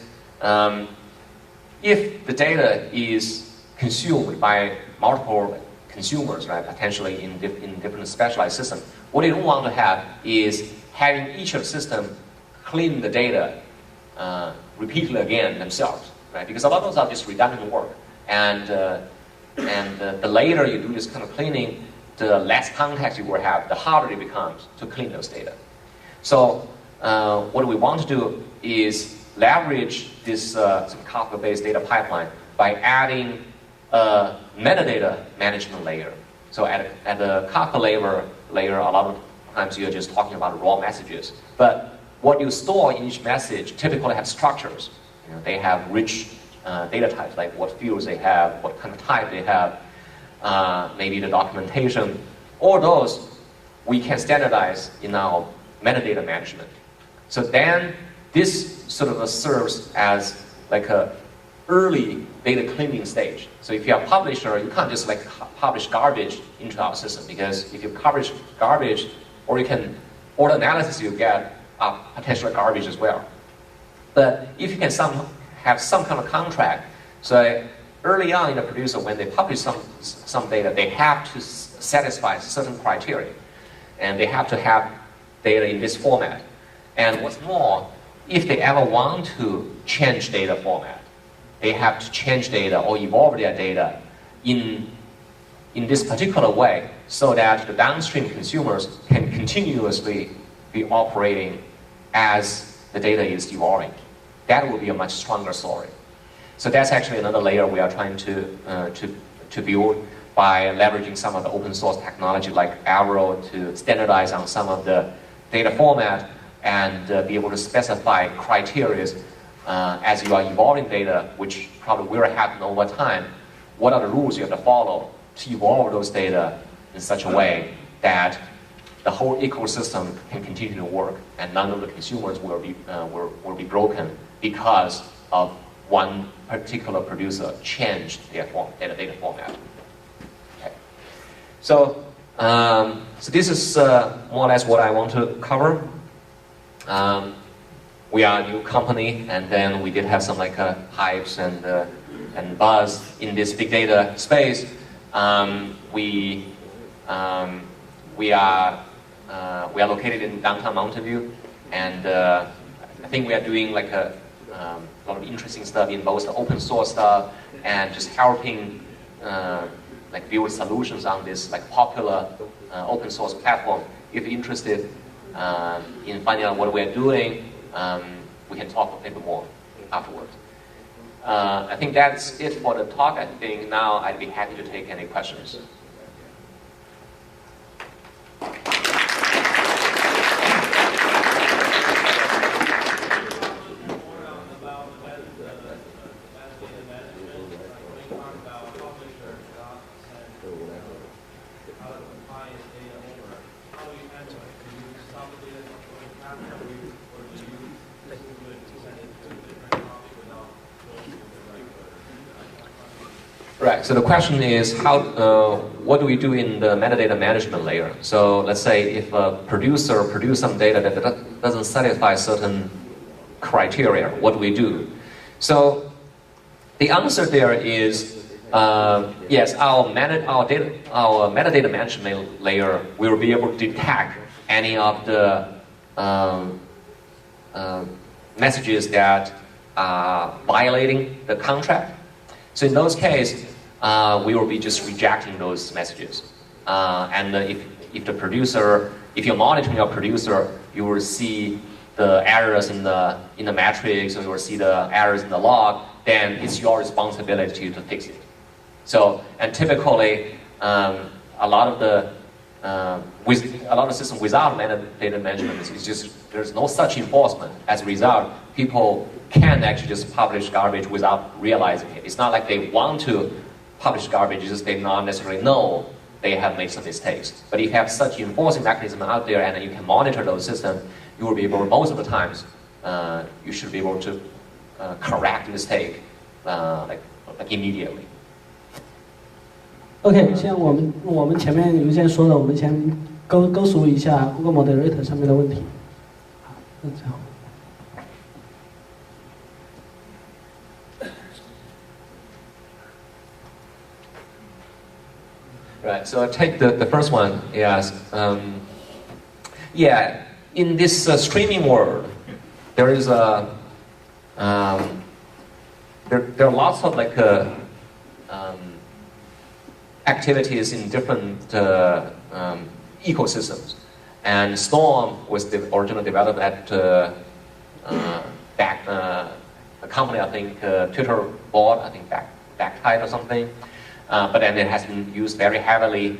if the data is consumed by multiple consumers, right, potentially in different specialized systems, what you don't want to have is having each of the system clean the data repeatedly again themselves, right? Because a lot of those are just redundant work, and the later you do this kind of cleaning, the less context you will have, the harder it becomes to clean those data. So what we want to do is leverage this Kafka-based data pipeline by adding a metadata management layer. So at the Kafka layer, a lot of times you're just talking about raw messages. But what you store in each message typically have structures. They have rich data types, like what fields they have, what kind of type they have, maybe the documentation. All those we can standardize in our metadata management. So then this sort of serves as like a early data cleaning stage. So if you're a publisher, you can't just like publish garbage into our system, because if you publish garbage, or all the analysis you get are potential garbage as well. But if you can have some kind of contract, so early on in the producer, when they publish some data, they have to satisfy certain criteria, and they have to have data in this format. And what's more, if they ever want to change data format, they have to change data or evolve their data in this particular way, so that the downstream consumers can continuously be operating as the data is evolving. That will be a much stronger story. So that's actually another layer we are trying to build by leveraging some of the open source technology like Arrow to standardize on some of the data format and be able to specify criteria as you are evolving data, which probably will happen over time. What are the rules you have to follow to evolve those data in such a way that the whole ecosystem can continue to work and none of the consumers will be broken because of one particular producer changed their data format. Okay. So this is more or less what I want to cover. We are a new company, and then we did have some like hypes and buzz in this big data space. We are located in downtown Mountain View, and I think we are doing like a lot of interesting stuff in both the open source stuff and just helping like build solutions on this like popular open source platform. If you're interested in finding out what we're doing, we can talk a little more afterwards. I think that's it for the talk. I think now I'd be happy to take any questions. Right, so the question is what do we do in the metadata management layer? So let's say if a producer produces some data that doesn't satisfy certain criteria, what do we do? So the answer there is yes, our metadata management layer will be able to detect any of the messages that are violating the contract. So in those cases, we will be just rejecting those messages. And if you're monitoring your producer, you will see the errors in the metrics, or you will see the errors in the log. Then it's your responsibility to fix it. So, and typically, a lot of the systems without metadata management is just there's no such enforcement. As a result, people can actually just publish garbage without realizing it. It's not like they want to publish garbage, it's just they not necessarily know they have made some mistakes. But if you have such enforcing mechanism out there and you can monitor those systems, you will be able, most of the times, you should be able to correct mistake like immediately. OK， 像我们前面邮件说的，我们先勾熟一下 Google Moderator 上面的问题。好，那这样。Right, so I take the first one. Yes, yeah. In this streaming world, there is there are lots of like activities in different ecosystems, and Storm was originally developed at a company I think Twitter bought, I think Backtide or something. But then it has been used very heavily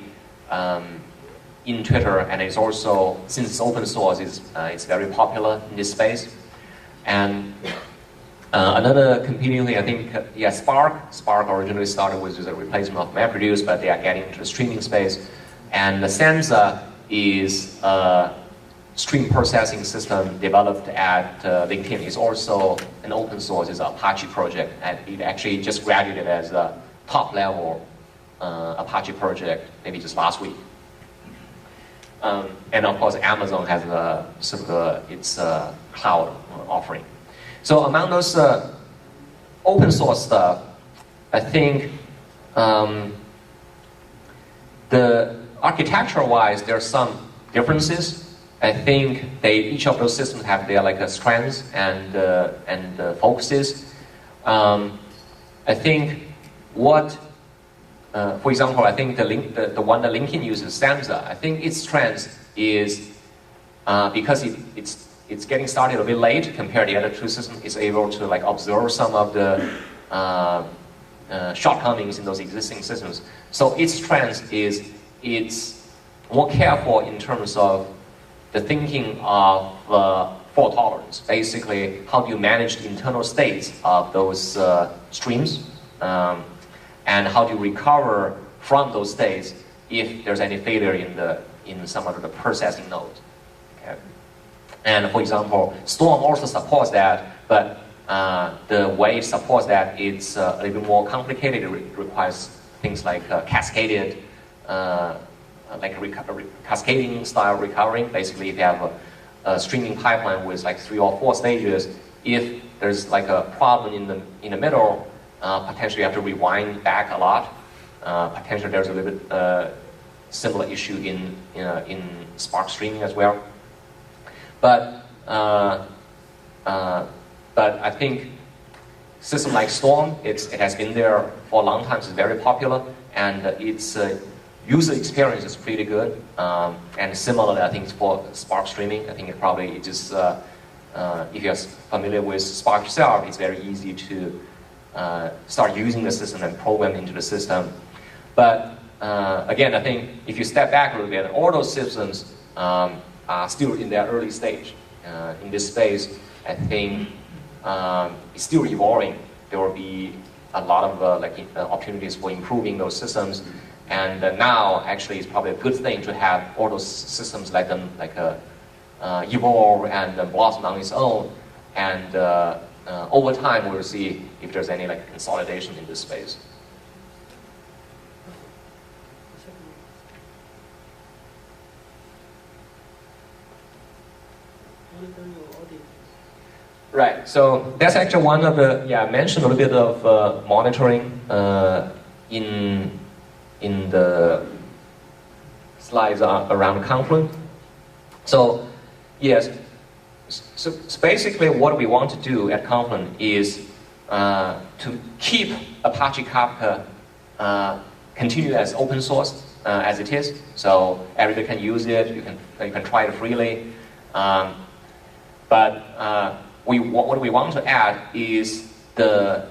in Twitter, and it's also, since it's open source, it's very popular in this space. And another competing thing, I think, yeah, Spark. Spark originally started with a replacement of MapReduce, but they are getting into the streaming space. And the Senza is stream processing system developed at LinkedIn is also an open source, it's an Apache project, and it actually just graduated as a top level Apache project maybe just last week. And of course, Amazon has its cloud offering. So among those open source stuff, I think the architecture-wise, there are some differences. I think each of those systems have their strengths and focuses. I think for example, I think the one that LinkedIn uses, Stanza, I think its strength is because it's getting started a bit late compared to the other two systems. It's able to observe some of the shortcomings in those existing systems. So its strength is it's more careful in terms of the thinking of fault tolerance. Basically, how do you manage the internal states of those streams? And how do you recover from those states if there's any failure in some of the processing nodes? Okay. And for example, Storm also supports that, but the way it supports that, it's a little bit more complicated. It requires things like cascaded, cascading style recovering. Basically, if you have a streaming pipeline with 3 or 4 stages, if there's a problem in the middle, potentially you have to rewind back a lot. Potentially there's a little bit similar issue in Spark streaming as well. But I think system like Storm, it has been there for a long time. It's very popular, and its user experience is pretty good. And similarly, I think for Spark streaming, I think it probably just if you're familiar with Spark itself, it's very easy to start using the system and program into the system. But again, I think if you step back a little bit, all those systems are still in their early stage. In this space, I think it's still evolving. There will be a lot of opportunities for improving those systems. And now, actually, it's probably a good thing to have all those systems let them evolve and blossom on its own. And over time, we'll see if there's any consolidation in this space. Right. So that's actually one of the I mentioned a little bit of monitoring in the slides around Confluent. So yes. So basically what we want to do at Confluent is to keep Apache Kafka continue as open source as it is. So everybody can use it, you can try it freely. But what we want to add is the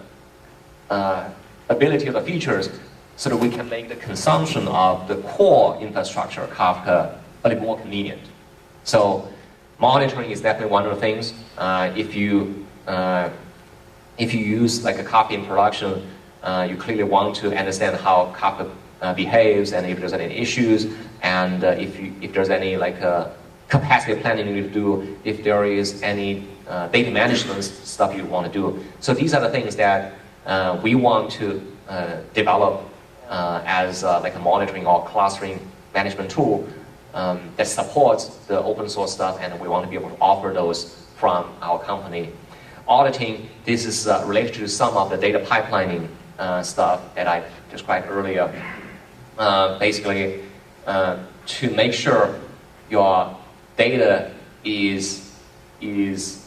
ability of the features so that we can make the consumption of the core infrastructure Kafka a little more convenient. So monitoring is definitely one of the things. If you use a Kafka in production, you clearly want to understand how Kafka behaves and if there's any issues, and if there's any capacity planning you need to do, if there is any data management stuff you want to do. So these are the things that we want to develop as a monitoring or clustering management tool that supports the open source stuff, and we want to be able to offer those from our company. Auditing, this is related to some of the data pipelining stuff that I described earlier. Basically, to make sure your data is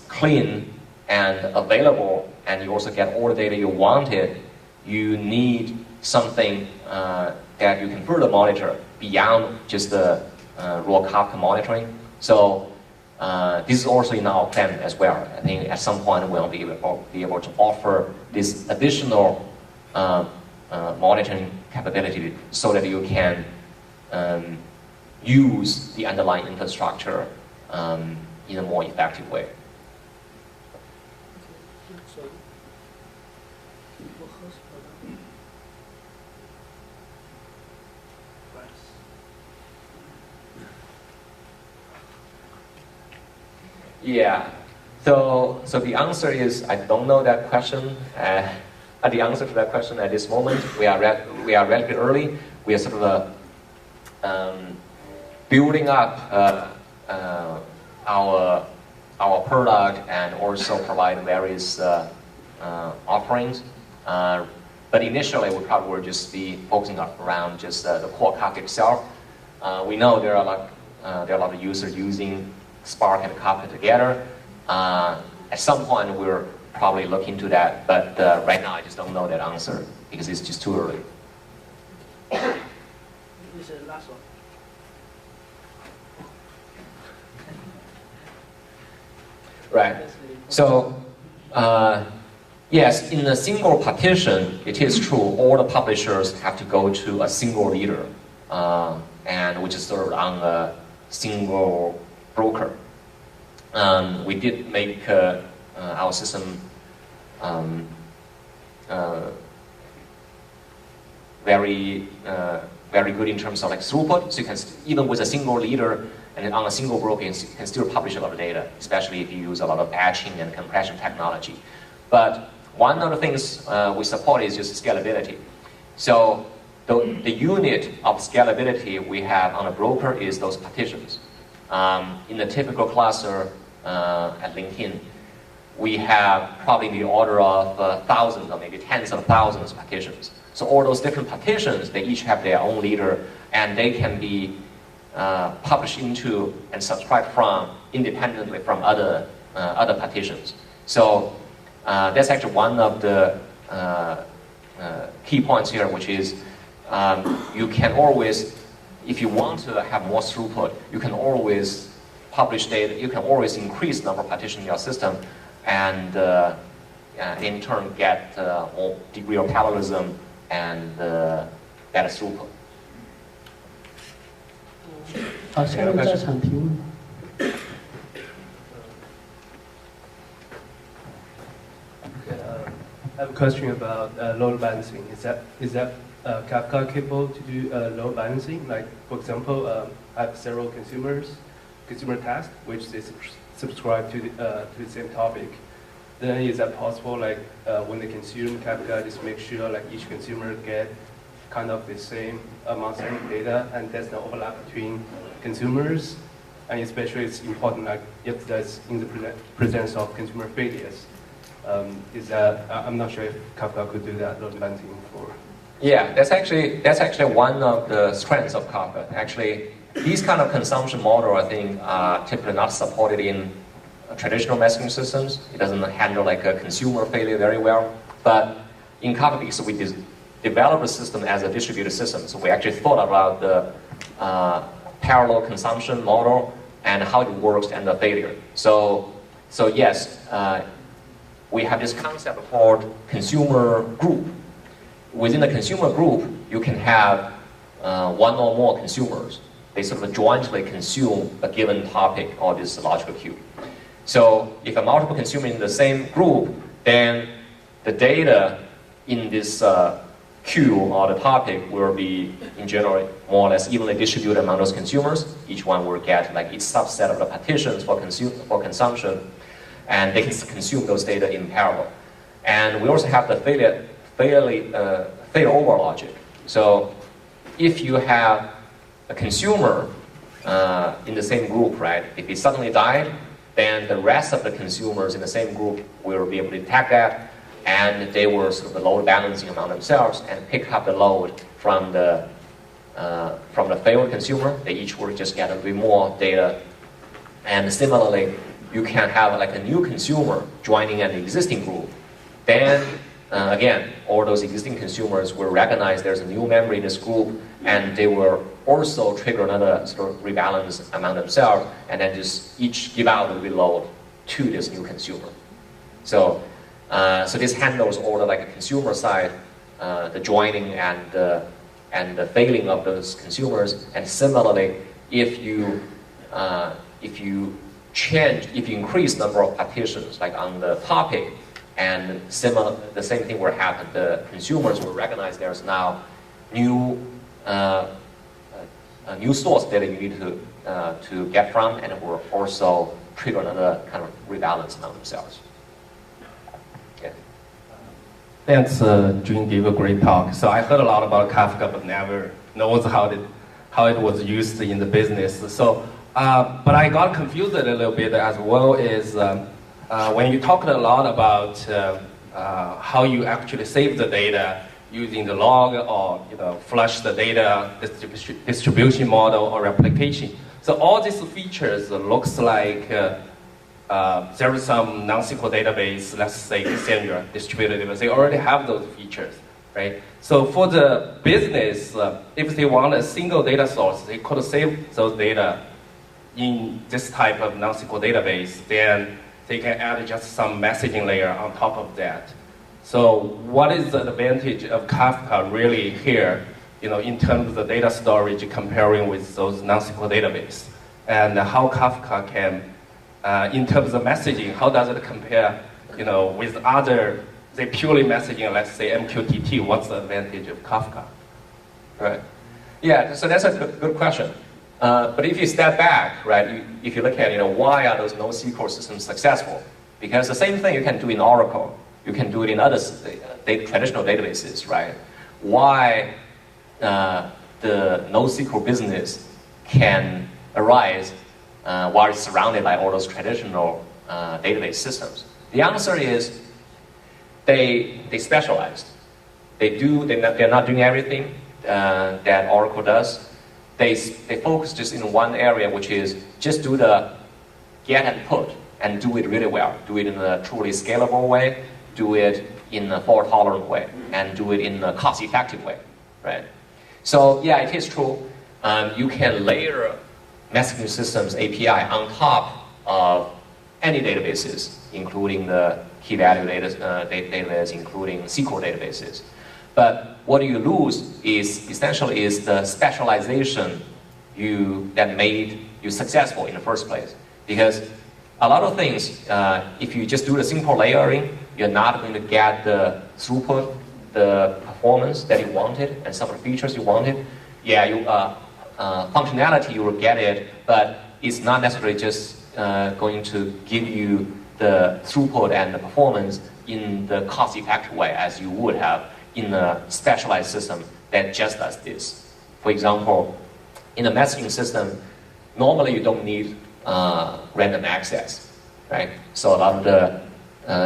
clean and available, and you also get all the data you wanted, you need something that you can further monitor beyond just the raw Kafka monitoring. So this is also in our plan as well. I think at some point we'll be able to offer this additional monitoring capability so that you can use the underlying infrastructure in a more effective way. Yeah. So the answer is I don't know that question. The answer to that question at this moment, we are relatively early. We are sort of building up our product and also provide various offerings. But initially, we probably will just be focusing around just the core Kafka itself. We know there are a lot of users using Spark and Kafka together. At some point, we'll probably look into that, but right now I just don't know that answer because it's just too early. This is the last one. Right. So, yes, in a single partition, it is true all the publishers have to go to a single leader, and which is served on a single broker. We did make our system very good in terms of like throughput. So you can even with a single leader and on a single broker, you can still publish a lot of data, especially if you use a lot of batching and compression technology. But one of the things we support is just scalability. So the unit of scalability we have on a broker is those partitions. In the typical cluster at LinkedIn, we have probably the order of thousands or maybe tens of thousands of partitions. So all those different partitions, they each have their own leader, and they can be published into and subscribed from independently from other partitions. So that's actually one of the key points here, which is you can always, if you want to have more throughput, you can always publish data, you can always increase the number of partitions in your system, and in turn get more degree of parallelism and better throughput. 好，下面在场提问。I have a question about load balancing. Is that Kafka capable to do load balancing? Like, for example, I have several consumer tasks which they subscribe to the same topic. Then is that possible? Like when they consume Kafka, just make sure like each consumer get kind of the same amount of data, and there's no overlap between consumers. And especially it's important like if that's in the presence of consumer failures. Is that I'm not sure if Kafka could do that load balancing for. Yeah, that's actually one of the strengths of Kafka. Actually, these kind of consumption model, I think, are typically not supported in traditional messaging systems. It doesn't handle like a consumer failure very well. But in Kafka, because we develop a system as a distributed system, so we actually thought about the parallel consumption model and how it works and the failure. So yes, we have this concept called consumer group. Within the consumer group, you can have one or more consumers. They sort of jointly consume a given topic or this logical queue. So if a multiple consumer in the same group, then the data in this queue or the topic will be, in general, more or less evenly distributed among those consumers. Each one will get like each subset of the partitions for consumption, and they can consume those data in parallel. And we also have the failover logic. So if you have a consumer in the same group, right? If it suddenly died, then the rest of the consumers in the same group will be able to detect that, and they will sort of load balancing among themselves and pick up the load from the failed consumer. They each will just get a bit more data. And similarly, you can have like a new consumer joining an existing group. Then again, all those existing consumers will recognize there's a new memory in this group, and they will also trigger another sort of rebalance among themselves, and then just each give out the reload to this new consumer. So this handles all the like a consumer side, the joining and the failing of those consumers. And similarly, if you increase number of partitions like on the topic, and the same thing will happen. The consumers will recognize there's now new source data you need to get from, and it will also trigger another kind of rebalance among themselves. Yeah. Thanks, Jun gave a great talk. So I heard a lot about Kafka, but never knows how it was used in the business. So, but I got confused a little bit as well. Is when you talked a lot about how you actually save the data using the log or flush the data distribution model or replication. So all these features looks like there is some NoSQL database, let's say Cassandra, distributed database. They already have those features, right? So for the business, if they want a single data source, they could save those data in this type of NoSQL database. Then they can add just some messaging layer on top of that. So what is the advantage of Kafka really here, in terms of the data storage comparing with those NoSQL database? And how Kafka can, in terms of messaging, how does it compare, with other, say purely messaging, let's say MQTT, what's the advantage of Kafka? Right. Yeah, so that's a good question. But if you step back, right, if you look at, why are those NoSQL systems successful? Because the same thing you can do in Oracle. You can do it in other traditional databases, right? Why the NoSQL business can arise while it's surrounded by all those traditional database systems? The answer is they specialized. They're not doing everything that Oracle does. They focus just in one area, which is just do the get and put and do it really well. Do it in a truly scalable way. Do it in a fault-tolerant way, and do it in a cost-effective way, right? So yeah, it is true. You can layer messaging systems API on top of any databases, including the key-value database, including SQL databases. But what you lose is essentially the specialization that made you successful in the first place. Because a lot of things, if you just do the simple layering, you're not going to get the throughput, the performance that you wanted, and some of the features you wanted. Yeah, functionality, you will get it, but it's not necessarily just going to give you the throughput and the performance in the cost-effective way as you would have in a specialized system that just does this. For example, in a messaging system, normally you don't need random access, right? So a lot of the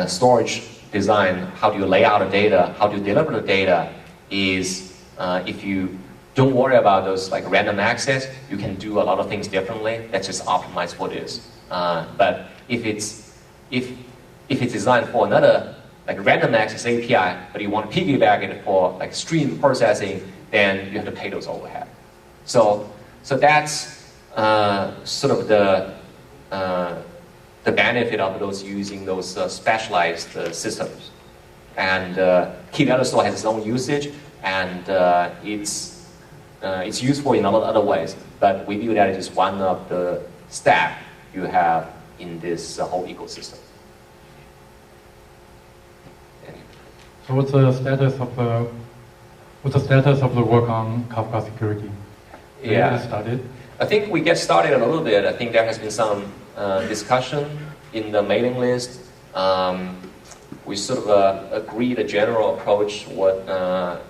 storage design, how do you lay out the data, how do you deliver the data is if you don't worry about those like random access, you can do a lot of things differently. That's just optimized for this. But if it's designed for another like random access API, but you want to piggyback it for like stream processing, then you have to pay those overhead. So that's sort of the benefit of those using those specialized systems. And key-value store has its own usage, and it's useful in a lot of other ways. But we view that as just one of the stack you have in this whole ecosystem. So what's the status of the work on Kafka security? Yeah, started. I think we get started a little bit. I think there has been some discussion in the mailing list. We sort of agreed a general approach. What the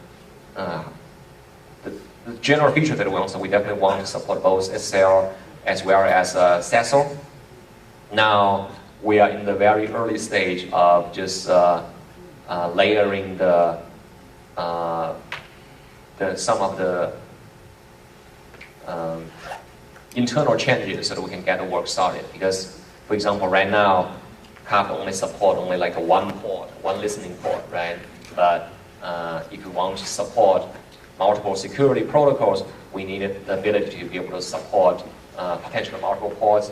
general feature that we want. So we definitely want to support both SSL as well as SASL. Now we are in the very early stage of just layering some of the internal changes so that we can get the work started. Because, for example, right now, Kafka only support like one listening port, right? But if you want to support multiple security protocols, we needed the ability to be able to support potentially multiple ports,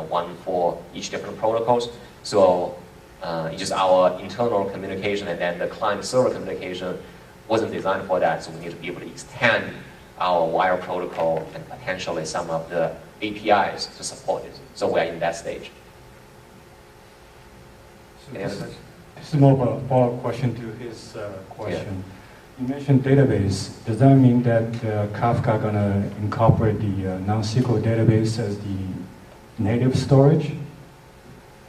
one for each different protocols. So it's just our internal communication, and then the client-server communication wasn't designed for that, so we need to be able to extend our wire protocol and potentially some of the APIs to support it. So we're in that stage. This is more of a follow-up question to his question. Yeah. You mentioned database. Does that mean that Kafka gonna incorporate the NoSQL database as the native storage?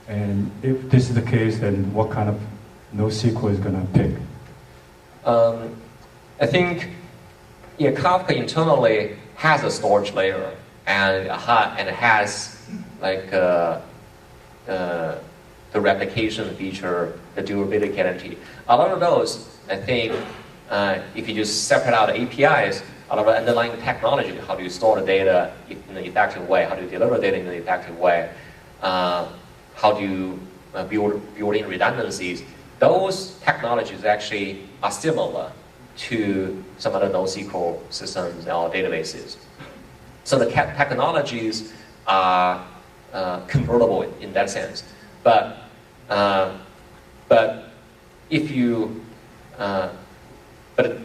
And if this is the case, then what kind of NoSQL is going to pick? I think, yeah, Kafka internally has a storage layer and it has like the replication feature, the durability guarantee. A lot of those, I think, if you just separate out APIs, a lot of underlying technology, how do you store the data in an effective way, how do you deliver data in an effective way, how do you build in redundancies, those technologies actually are similar to some other NoSQL systems or databases. So the technologies are convertible in that sense. But if you but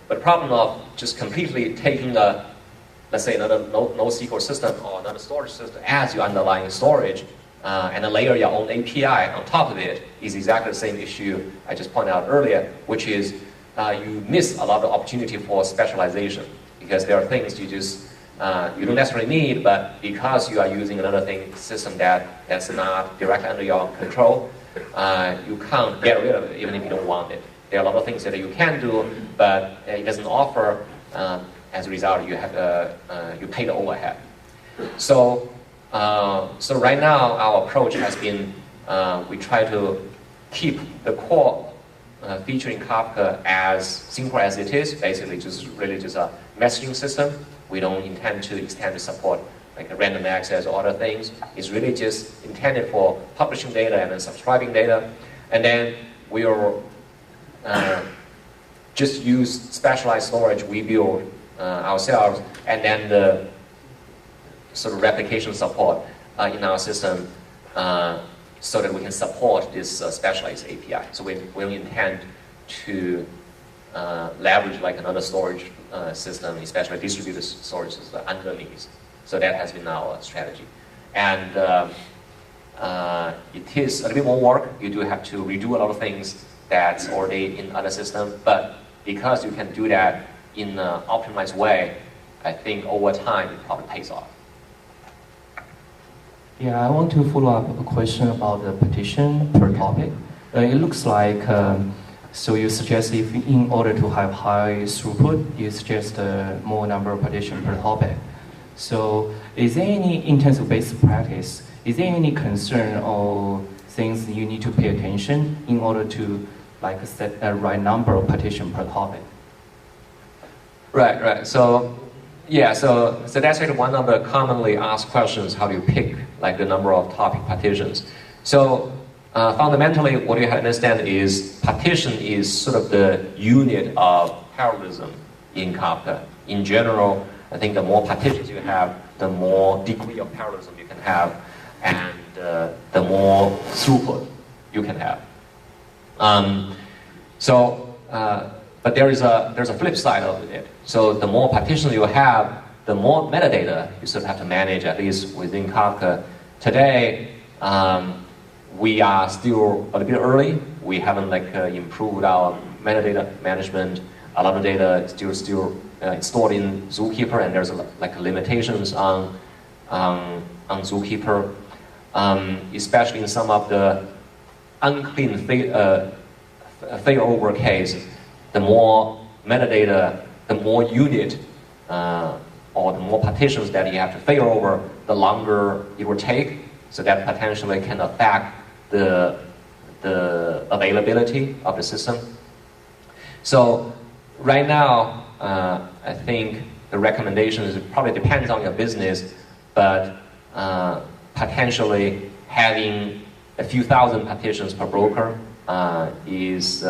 the problem of just completely taking let's say another NoSQL system or another storage system as your underlying storage and then layer your own API on top of it is exactly the same issue I just pointed out earlier, which is you miss a lot of opportunity for specialization because there are things you just you don't necessarily need, but because you are using another system that's not directly under your control, you can't get rid of it even if you don't want it. There are a lot of things that you can do, but it doesn't offer. As a result, you have you pay the overhead. So right now our approach has been we try to keep the core feature in Kafka as simple as it is, basically just a messaging system. We don't intend to extend the support like a random access or other things. It's really just intended for publishing data and then subscribing data. And then we'll just use specialized storage we build ourselves, and then the sort of replication support in our system so that we can support this specialized API. So we intend to leverage like another storage system, especially distributed storage system underneath. So that has been our strategy. And it is a little bit more work. You do have to redo a lot of things that's already in other systems, but because you can do that in an optimized way, I think over time it probably pays off. Yeah, I want to follow up a question about the partition per topic. It looks like, so you suggest if in order to have high throughput, you suggest more number of partition per topic. So is there any, in terms of basic practice, is there any concern or things you need to pay attention in order to like set a right number of partition per topic? Right. So yeah, so that's like one of the commonly asked questions. How do you pick like the number of topic partitions? So fundamentally, what you have to understand is partition is sort of the unit of parallelism in Kafka. In general, I think the more partitions you have, the more degree of parallelism you can have, and the more throughput you can have. But there's a flip side of it. So the more partitions you have, the more metadata you sort of have to manage, at least within Kafka. Today, we are still a little bit early. We haven't improved our metadata management. A lot of data is still stored in Zookeeper, and there's limitations on Zookeeper, especially in some of the unclean failover case. The more metadata, the more unit or the more partitions that you have to fail over, the longer it will take. So that potentially can affect the availability of the system. So right now, I think the recommendation is it probably depends on your business, but potentially having a few thousand partitions per broker is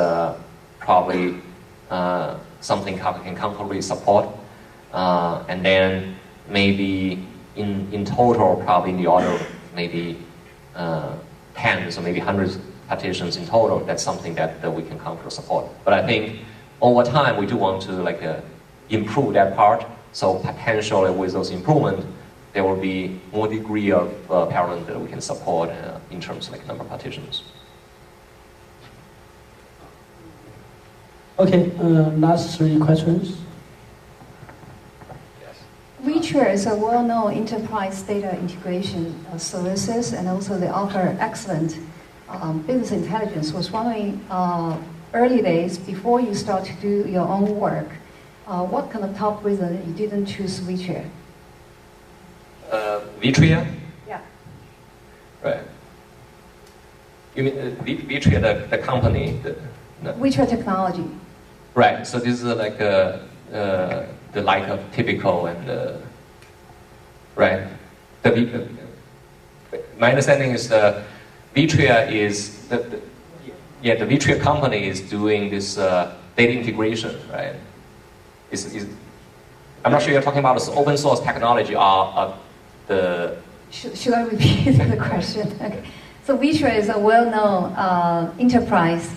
probably something Kafka can comfortably support. And then maybe in total, probably in the order of maybe tens or maybe hundreds partitions in total, that's something that we can comfortably support. But I think over time, we do want to improve that part. So potentially with those improvements, there will be more degree of parallelism that we can support in terms of number of partitions. Okay, last three questions. Yes. Which Vitra is a well-known enterprise data integration services, and also they offer excellent business intelligence. Was wondering, early days, before you start to do your own work, what kind of top reason you didn't choose Vitra? Vitria? Yeah. Right. You mean Vitria, the company? No. Vitra technology. Right. So this is like the like of typical and right. My understanding is the Vitria is the Vitria company is doing this data integration, right? I'm not sure you're talking about this open source technology or the. Should I repeat the question? Okay. So Vitra is a well-known enterprise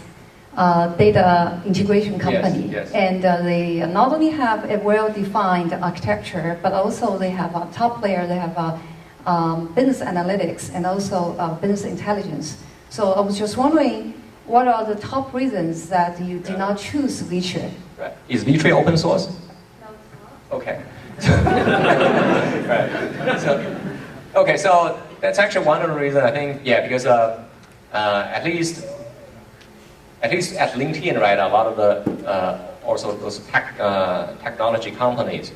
data integration company, yes. And they not only have a well-defined architecture, but also they have a top layer. They have business analytics and also business intelligence. So I was just wondering, what are the top reasons that you did not choose Vitra? Right. Is Vitra open source? No, it's not. Okay. Right. So that's actually one of the reasons I think, because at least at LinkedIn, right, a lot of the also those technology companies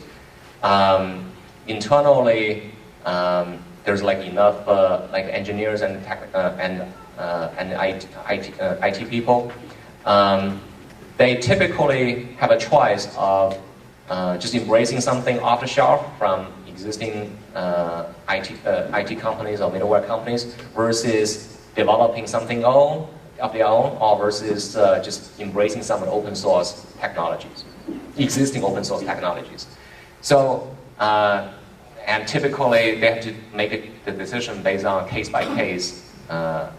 internally there's like enough like engineers and IT people. They typically have a choice of just embracing something off the shelf from existing IT companies or middleware companies versus developing something of their own, or versus just embracing some open source technologies, existing open source technologies. So, and typically they have to make the decision based on a case-by-case, on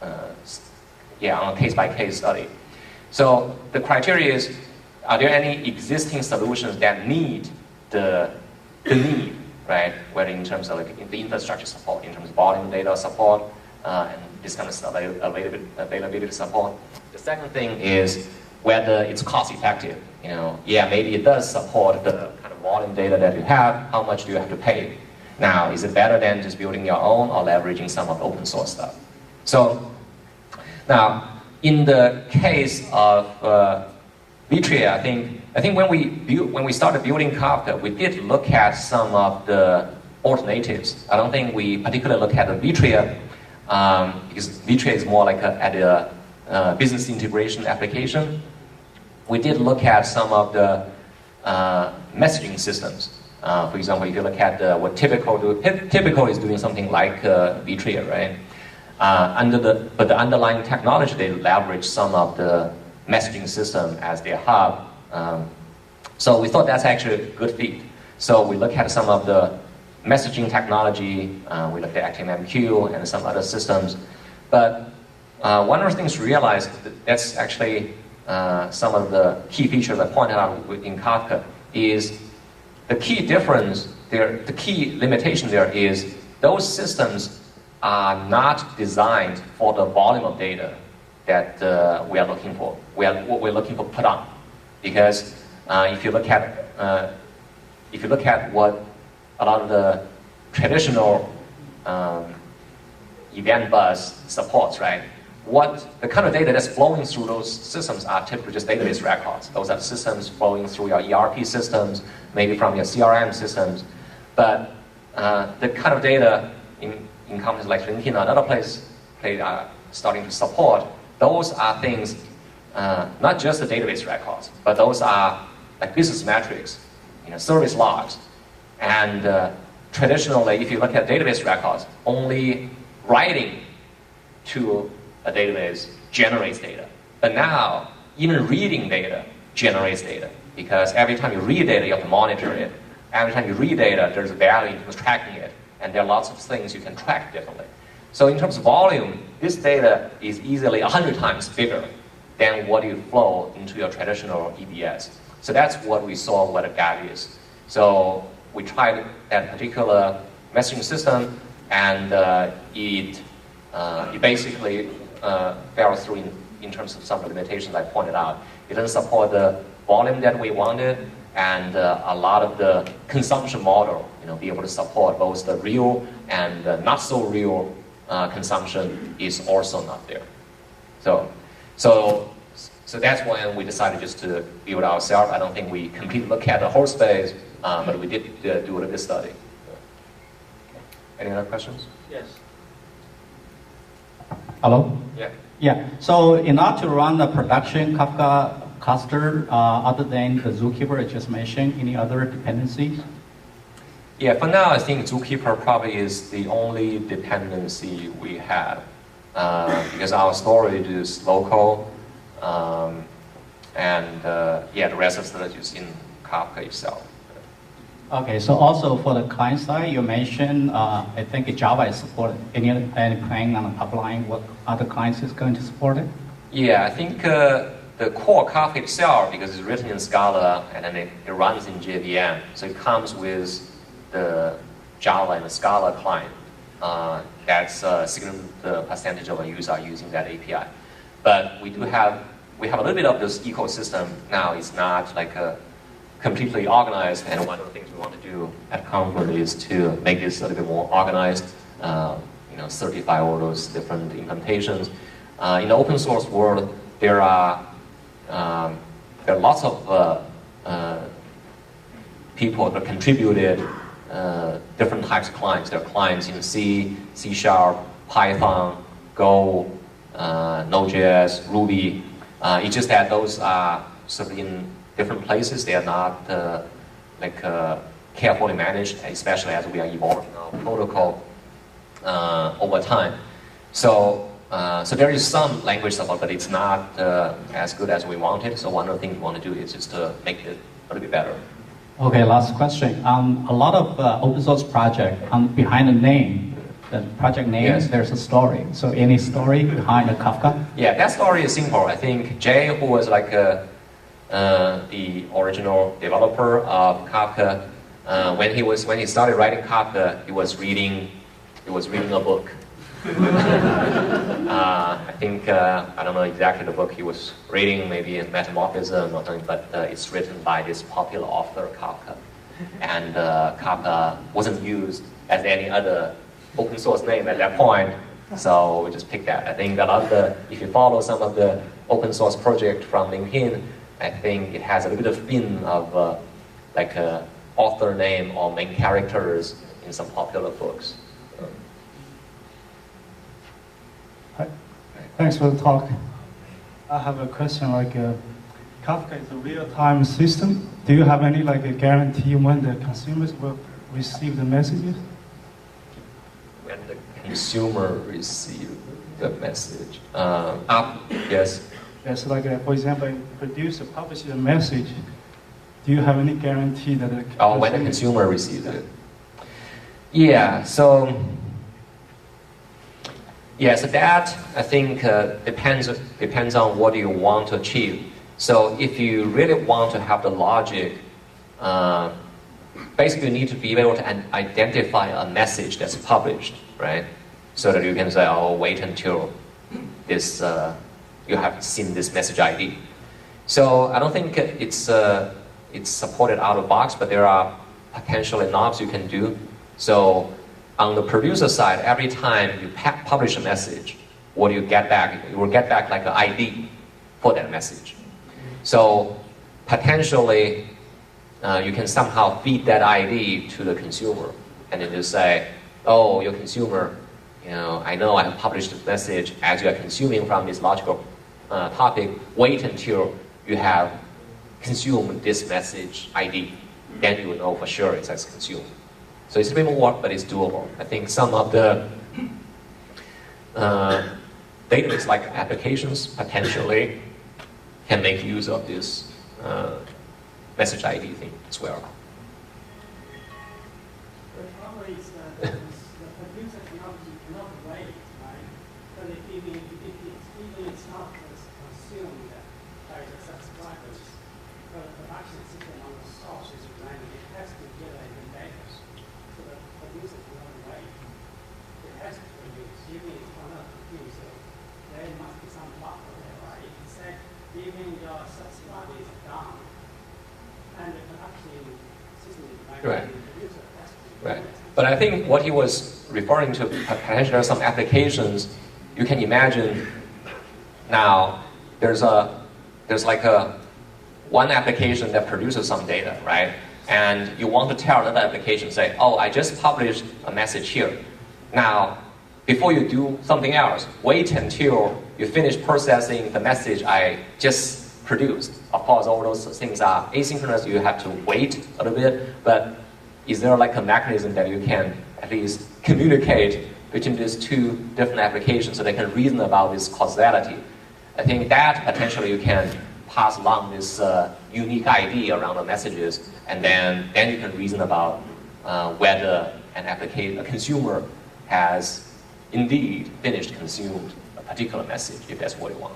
a case-by-case study. So the criteria is, are there any existing solutions that need the need, right? Whether in terms of like the infrastructure support, in terms of volume data support, and this kind of stuff, availability support. The second thing is whether it's cost effective. You know, maybe it does support the kind of volume data that you have. How much do you have to pay? Now, is it better than just building your own or leveraging some of the open source stuff? So now, in the case of Vitria, I think when we started building Kafka, we did look at some of the alternatives. I don't think we particularly looked at the Vitria because Vitria is more like a business integration application. We did look at some of the messaging systems. For example, if you look at what Typical is doing something like Vitria, right? But the underlying technology, they leverage some of the messaging system as their hub. So we thought that's actually a good fit. So we looked at some of the messaging technology, we looked at ActiveMQ and some other systems. But one of the things we realized that's actually some of the key features I pointed out in Kafka is the key difference there, the key limitation there is those systems are not designed for the volume of data that we are looking for. What we're looking for put on, because if you look at what a lot of the traditional event bus supports, right? What the kind of data that's flowing through those systems are typically just database records. Those are systems flowing through your ERP systems, maybe from your CRM systems. But the kind of data in companies like LinkedIn and other places are starting to support, those are things, not just the database records, but those are like business metrics, service logs. And traditionally, if you look at database records, only writing to a database generates data. But now, even reading data generates data, because every time you read data, you have to monitor it. Every time you read data, there's a value in terms of tracking it, and there are lots of things you can track differently. So in terms of volume, this data is easily 100 times bigger than what you flow into your traditional EBS. So that's what we saw what a gap is. So we tried that particular messaging system, and it basically fell through in terms of some of the limitations I pointed out. It doesn't support the volume that we wanted, and a lot of the consumption model, be able to support both the real and not so real consumption is also not there. So that's when we decided just to build ourselves. I don't think we completely look at the whole space, but we did do a little bit study. Any other questions? Yes. Hello? Yeah. Yeah. So in order to run the production Kafka cluster, other than the Zookeeper I just mentioned, any other dependencies? Yeah, for now, I think Zookeeper probably is the only dependency we have because our storage is local, and the rest of the is in Kafka itself. Okay, so also for the client side, you mentioned, I think Java is supported. Any plan on the pipeline, what other clients is going to support it? Yeah, I think the core Kafka itself, because it's written in Scala, and then it runs in JVM, so it comes with the Java and the Scala client. That's a significant percentage of our users are using that API. But we have a little bit of this ecosystem now. It's not like completely organized, and one of the things we want to do at Concord is to make this a little bit more organized, certify all those different implementations. In the open source world, there are lots of people that contributed different types of clients. There are clients in C, C#, Python, Go, Node.js, Ruby. It's just that those are sort of in different places. They are not carefully managed, especially as we are evolving our protocol over time. So there is some language support, but it's not as good as we wanted. So one of the things we want to do is just to make it a little bit better. Okay, last question. A lot of open source project behind the name, the project name, yes, there's a story. So any story behind the Kafka? Yeah, that story is simple. I think Jay, who was the original developer of Kafka, when he started writing Kafka, he was reading a book. I think I don't know exactly the book he was reading, maybe Metamorphism or something, but it's written by this popular author, Kafka. And Kafka wasn't used as any other open source name at that point, so we just picked that. I think a lot of if you follow some of the open source project from LinkedIn, I think it has a little bit of theme of author name or main characters in some popular books. Thanks for the talk. I have a question. Kafka is a real-time system. Do you have any a guarantee when the consumers will receive the messages? When the consumer receives the message, yes. Yes, for example, a producer publishes a message. Do you have any guarantee that when the consumer receives it? Yeah. So that I think depends on what you want to achieve. So if you really want to have the logic, basically you need to be able to identify a message that's published, right? So that you can say, oh, wait until this you have seen this message ID. So I don't think it's supported out of the box, but there are potentially knobs you can do. So on the producer side, every time you publish a message, what do you get back? You will get back like an ID for that message. So potentially, you can somehow feed that ID to the consumer, and then just say, "Oh, your consumer, I know I have published this message. As you are consuming from this logical topic, wait until you have consumed this message ID. Then you will know for sure it says consumed." So it's a bit more work, but it's doable. I think some of the database like applications potentially can make use of this message ID thing as well. The trouble is that the producer cannot wait, right? But even it's not consumed by the subscribers, but the production system on the source is running, it has to generate the data. So the producer cannot wait. It has to produce, even if it's not produced. So there must be some buffer there, right? It said even your subscriber is down, and the production Right. Right. But I think what he was referring to, potentially there are some applications you can imagine. Now, there's like one application that produces some data, right? And you want to tell another application, say, oh, I just published a message here. Now, before you do something else, wait until you finish processing the message I just produced. Of course, all those things are asynchronous. You have to wait a little bit. But is there like a mechanism that you can at least communicate between these two different applications so they can reason about this causality? I think that potentially you can pass along this unique ID around the messages, and then you can reason about whether a consumer has indeed finished consumed a particular message, if that's what you want.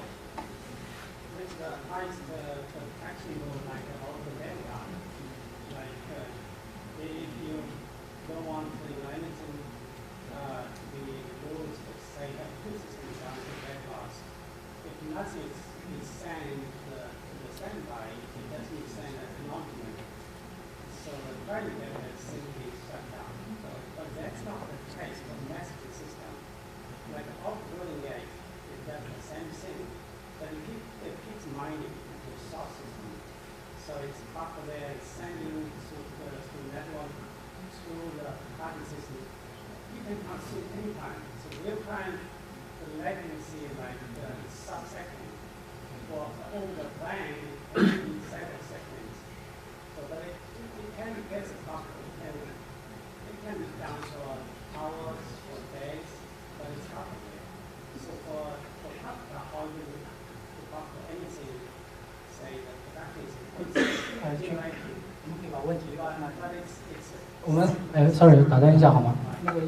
sorry， 打断一下好吗？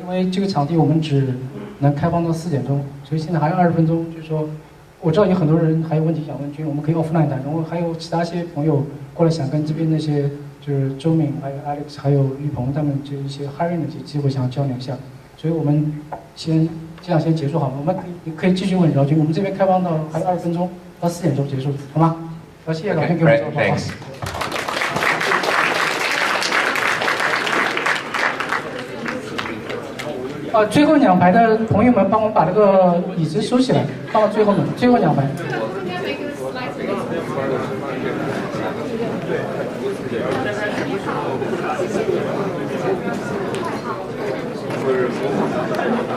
因为这个场地我们只能开放到4点钟，所以现在还有20分钟。就是说，我知道有很多人还有问题想问君，我们可以 offline 谈。然后还有其他些朋友过来想跟这边那些就是周敏、还有 Alex、还有玉鹏他们就一些 hiring 的一些机会想要交流一下。所以我们这样先结束好吗？我们可以继续问饶君，我们这边开放到还有20分钟到4点钟结束，好吗？好，谢谢老君给我们做报告。最后2排的朋友们，帮我把这个椅子收起来，放到最后面，最后2排。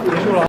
结束了。